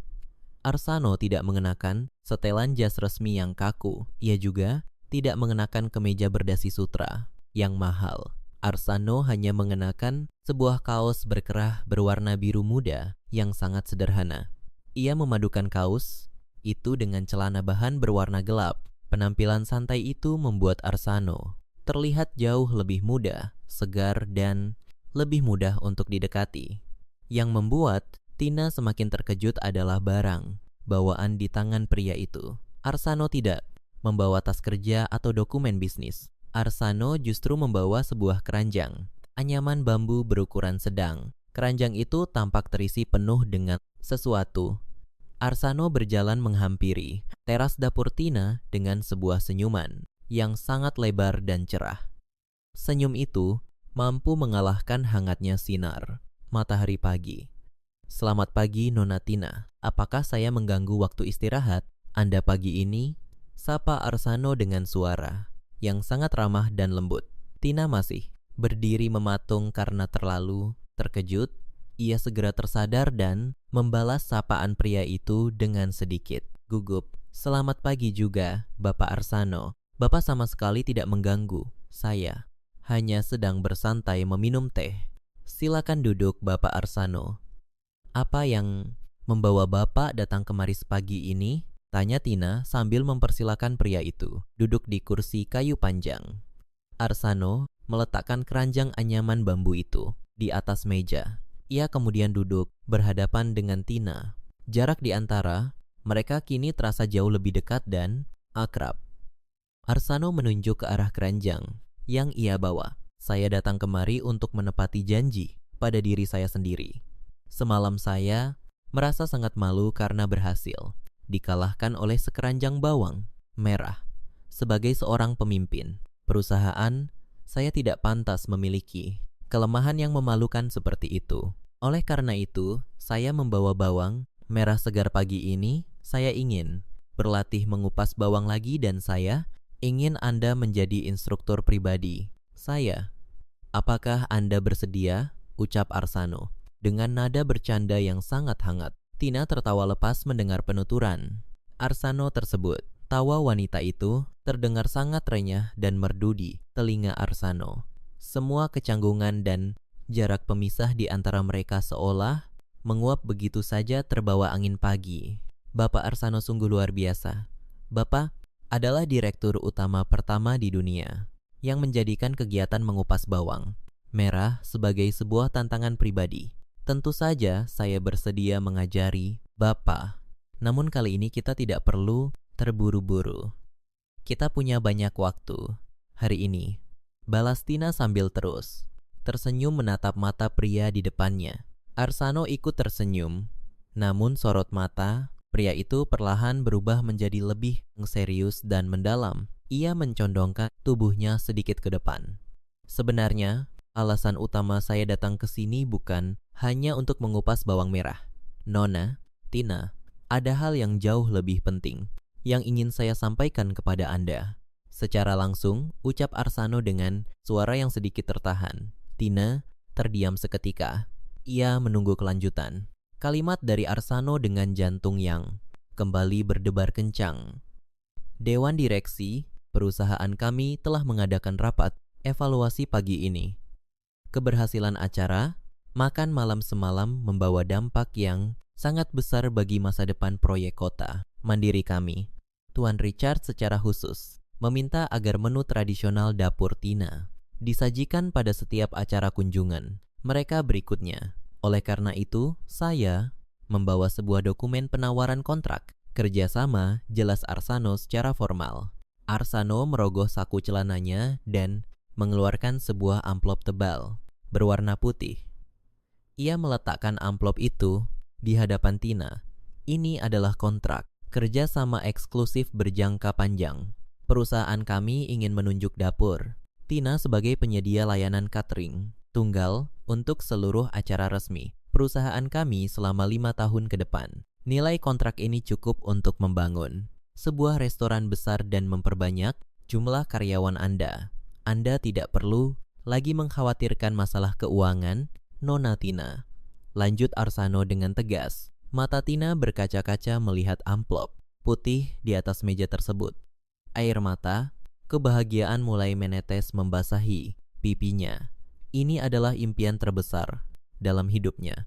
Arsano tidak mengenakan setelan jas resmi yang kaku. Ia juga tidak mengenakan kemeja berdasi sutra yang mahal. Arsano hanya mengenakan sebuah kaos berkerah berwarna biru muda yang sangat sederhana. Ia memadukan kaos itu dengan celana bahan berwarna gelap. Penampilan santai itu membuat Arsano terlihat jauh lebih muda, segar, dan lebih mudah untuk didekati. Yang membuat Tina semakin terkejut adalah barang bawaan di tangan pria itu. Arsano tidak membawa tas kerja atau dokumen bisnis. Arsano justru membawa sebuah keranjang, anyaman bambu berukuran sedang. Keranjang itu tampak terisi penuh dengan sesuatu. Arsano berjalan menghampiri teras dapur Tina dengan sebuah senyuman. yang sangat lebar dan cerah. Senyum itu mampu mengalahkan hangatnya sinar matahari pagi. Selamat pagi, Nona Tina. Apakah saya mengganggu waktu istirahat Anda pagi ini? Sapa Arsano dengan suara yang sangat ramah dan lembut. Tina masih berdiri mematung karena terlalu terkejut. Ia segera tersadar dan membalas sapaan pria itu dengan sedikit gugup. Selamat pagi juga, Bapak Arsano. Bapak sama sekali tidak mengganggu. Saya hanya sedang bersantai meminum teh. Silakan duduk, Bapak Arsano. Apa yang membawa Bapak datang kemari pagi ini? Tanya Tina sambil mempersilakan pria itu duduk di kursi kayu panjang. Arsano meletakkan keranjang anyaman bambu itu di atas meja. Ia kemudian duduk berhadapan dengan Tina. Jarak di antara mereka kini terasa jauh lebih dekat dan akrab. Arsano menunjuk ke arah keranjang yang ia bawa. Saya datang kemari untuk menepati janji pada diri saya sendiri. Semalam saya merasa sangat malu karena berhasil dikalahkan oleh sekeranjang bawang merah. Sebagai seorang pemimpin perusahaan, saya tidak pantas memiliki kelemahan yang memalukan seperti itu. Oleh karena itu, saya membawa bawang merah segar pagi ini. Saya ingin berlatih mengupas bawang lagi dan saya ingin Anda menjadi instruktur pribadi saya. Apakah Anda bersedia? Ucap Arsano dengan nada bercanda yang sangat hangat. Tina tertawa lepas mendengar penuturan Arsano tersebut. Tawa wanita itu terdengar sangat renyah dan merdu di telinga Arsano. Semua kecanggungan dan jarak pemisah di antara mereka seolah menguap begitu saja terbawa angin pagi. Bapak Arsano sungguh luar biasa. Bapak adalah direktur utama pertama di dunia yang menjadikan kegiatan mengupas bawang merah sebagai sebuah tantangan pribadi. Tentu saja saya bersedia mengajari Bapak. Namun kali ini kita tidak perlu terburu-buru. Kita punya banyak waktu hari ini. Balas Tina sambil terus tersenyum menatap mata pria di depannya. Arsano ikut tersenyum. Namun sorot mata pria itu perlahan berubah menjadi lebih serius dan mendalam. Ia mencondongkan tubuhnya sedikit ke depan. Sebenarnya, alasan utama saya datang ke sini bukan hanya untuk mengupas bawang merah. Nona, Tina, ada hal yang jauh lebih penting yang ingin saya sampaikan kepada Anda. Secara langsung, ucap Arsano dengan suara yang sedikit tertahan. Tina terdiam seketika. Ia menunggu kelanjutan. Kalimat dari Arsano dengan jantung yang kembali berdebar kencang. Dewan Direksi perusahaan kami telah mengadakan rapat evaluasi pagi ini. Keberhasilan acara makan malam semalam membawa dampak yang sangat besar bagi masa depan proyek kota mandiri kami. Tuan Richard secara khusus meminta agar menu tradisional dapur Tina disajikan pada setiap acara kunjungan mereka berikutnya. Oleh karena itu, saya membawa sebuah dokumen penawaran kontrak kerjasama, jelas Arsano secara formal. Arsano merogoh saku celananya dan mengeluarkan sebuah amplop tebal berwarna putih. Ia meletakkan amplop itu di hadapan Tina. Ini adalah kontrak kerjasama eksklusif berjangka panjang. Perusahaan kami ingin menunjuk dapur Tina sebagai penyedia layanan catering tunggal untuk seluruh acara resmi perusahaan kami selama 5 tahun ke depan. Nilai kontrak ini cukup untuk membangun sebuah restoran besar dan memperbanyak jumlah karyawan Anda. Anda tidak perlu lagi mengkhawatirkan masalah keuangan, Nona Tina. Lanjut Arsano dengan tegas. Mata Tina berkaca-kaca melihat amplop putih di atas meja tersebut. Air mata kebahagiaan mulai menetes membasahi pipinya. Ini adalah impian terbesar dalam hidupnya.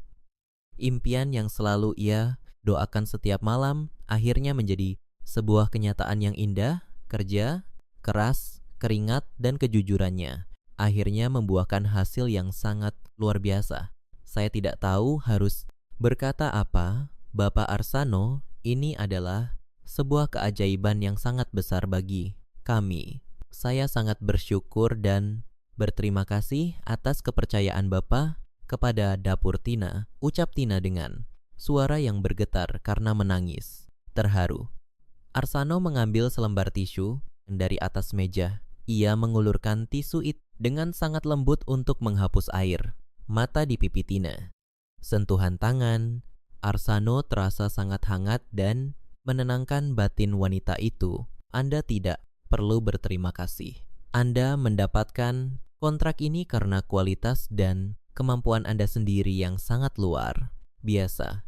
Impian yang selalu ia doakan setiap malam akhirnya menjadi sebuah kenyataan yang indah. Kerja keras, keringat, dan kejujurannya akhirnya membuahkan hasil yang sangat luar biasa. Saya tidak tahu harus berkata apa, Bapak Arsano. Ini adalah sebuah keajaiban yang sangat besar bagi kami. Saya sangat bersyukur dan berterima kasih atas kepercayaan Bapak kepada dapur Tina, ucap Tina dengan suara yang bergetar karena menangis terharu. Arsano mengambil selembar tisu dari atas meja. Ia mengulurkan tisu itu dengan sangat lembut untuk menghapus air mata di pipi Tina. Sentuhan tangan Arsano terasa sangat hangat dan menenangkan batin wanita itu. Anda tidak perlu berterima kasih. Anda mendapatkan kontrak ini karena kualitas dan kemampuan Anda sendiri yang sangat luar biasa.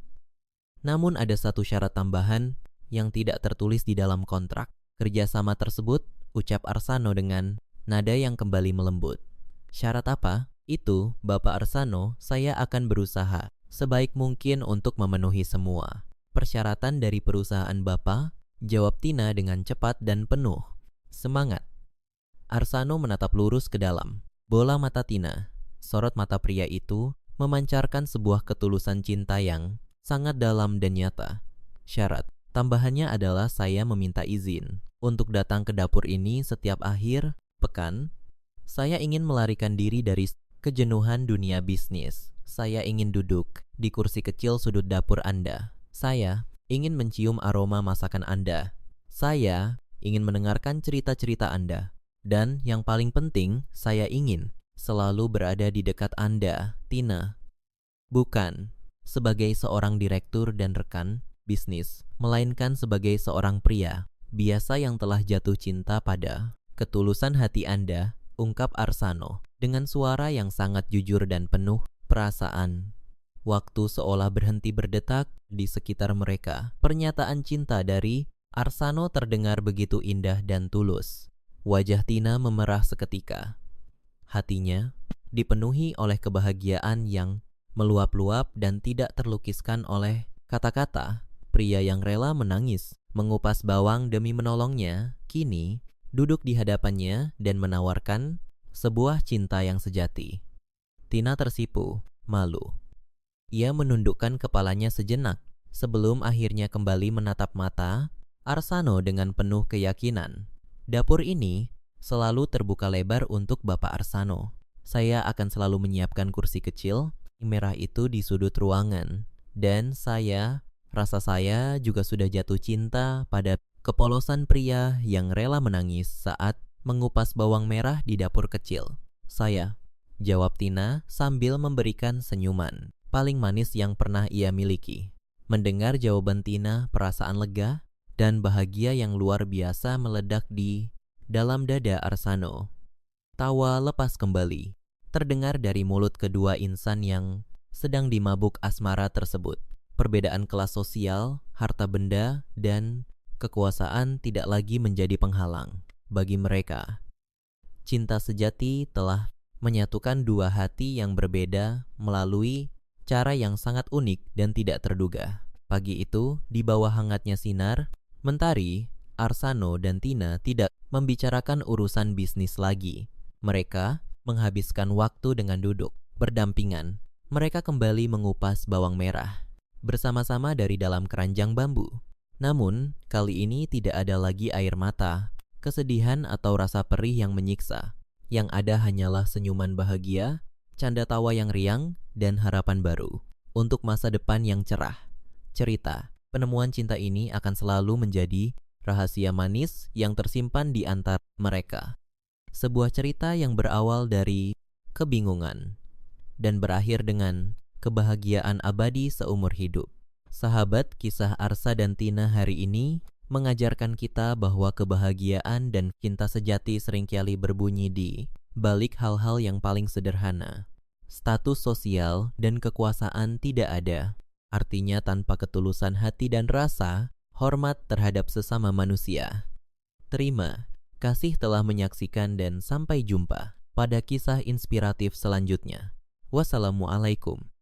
Namun ada satu syarat tambahan yang tidak tertulis di dalam kontrak. Kerjasama tersebut, ucap Arsano dengan nada yang kembali melembut. Syarat apa? Itu, Bapak Arsano, saya akan berusaha sebaik mungkin untuk memenuhi semua persyaratan dari perusahaan Bapak, jawab Tina dengan cepat dan penuh semangat. Arsano menatap lurus ke dalam bola mata Tina. Sorot mata pria itu memancarkan sebuah ketulusan cinta yang sangat dalam dan nyata. Syarat tambahannya adalah saya meminta izin untuk datang ke dapur ini setiap akhir pekan. Saya ingin melarikan diri dari kejenuhan dunia bisnis. Saya ingin duduk di kursi kecil sudut dapur Anda. Saya ingin mencium aroma masakan Anda. Saya ingin mendengarkan cerita-cerita Anda. Dan yang paling penting, saya ingin selalu berada di dekat Anda, Tina. Bukan sebagai seorang direktur dan rekan bisnis, melainkan sebagai seorang pria biasa yang telah jatuh cinta pada ketulusan hati Anda, ungkap Arsano dengan suara yang sangat jujur dan penuh perasaan. Waktu seolah berhenti berdetak di sekitar mereka. Pernyataan cinta dari Arsano terdengar begitu indah dan tulus. Wajah Tina memerah seketika. Hatinya dipenuhi oleh kebahagiaan yang meluap-luap dan tidak terlukiskan oleh kata-kata. Pria yang rela menangis, mengupas bawang demi menolongnya, kini duduk di hadapannya dan menawarkan sebuah cinta yang sejati. Tina tersipu, malu. Ia menundukkan kepalanya sejenak sebelum akhirnya kembali menatap mata Arsano dengan penuh keyakinan. Dapur ini selalu terbuka lebar untuk Bapak Arsano. Saya akan selalu menyiapkan kursi kecil merah itu di sudut ruangan. Dan rasa saya juga sudah jatuh cinta pada kepolosan pria yang rela menangis saat mengupas bawang merah di dapur kecil. Saya, jawab Tina sambil memberikan senyuman paling manis yang pernah ia miliki. Mendengar jawaban Tina, perasaan lega dan bahagia yang luar biasa meledak di dalam dada Arsano. Tawa lepas kembali terdengar dari mulut kedua insan yang sedang dimabuk asmara tersebut. Perbedaan kelas sosial, harta benda, dan kekuasaan tidak lagi menjadi penghalang bagi mereka. Cinta sejati telah menyatukan dua hati yang berbeda melalui cara yang sangat unik dan tidak terduga. Pagi itu, di bawah hangatnya sinar mentari, Arsano dan Tina tidak membicarakan urusan bisnis lagi. Mereka menghabiskan waktu dengan duduk berdampingan. Mereka kembali mengupas bawang merah bersama-sama dari dalam keranjang bambu. Namun, kali ini tidak ada lagi air mata, kesedihan atau rasa perih yang menyiksa. Yang ada hanyalah senyuman bahagia, canda tawa yang riang, dan harapan baru untuk masa depan yang cerah. Cerita penemuan cinta ini akan selalu menjadi rahasia manis yang tersimpan di antara mereka. Sebuah cerita yang berawal dari kebingungan dan berakhir dengan kebahagiaan abadi seumur hidup. Sahabat, kisah Arsa dan Tina hari ini mengajarkan kita bahwa kebahagiaan dan cinta sejati seringkali berbunyi di balik hal-hal yang paling sederhana. Status sosial dan kekuasaan tidak ada. Artinya tanpa ketulusan hati dan rasa, hormat terhadap sesama manusia. Terima kasih telah menyaksikan dan sampai jumpa pada kisah inspiratif selanjutnya. Wassalamualaikum.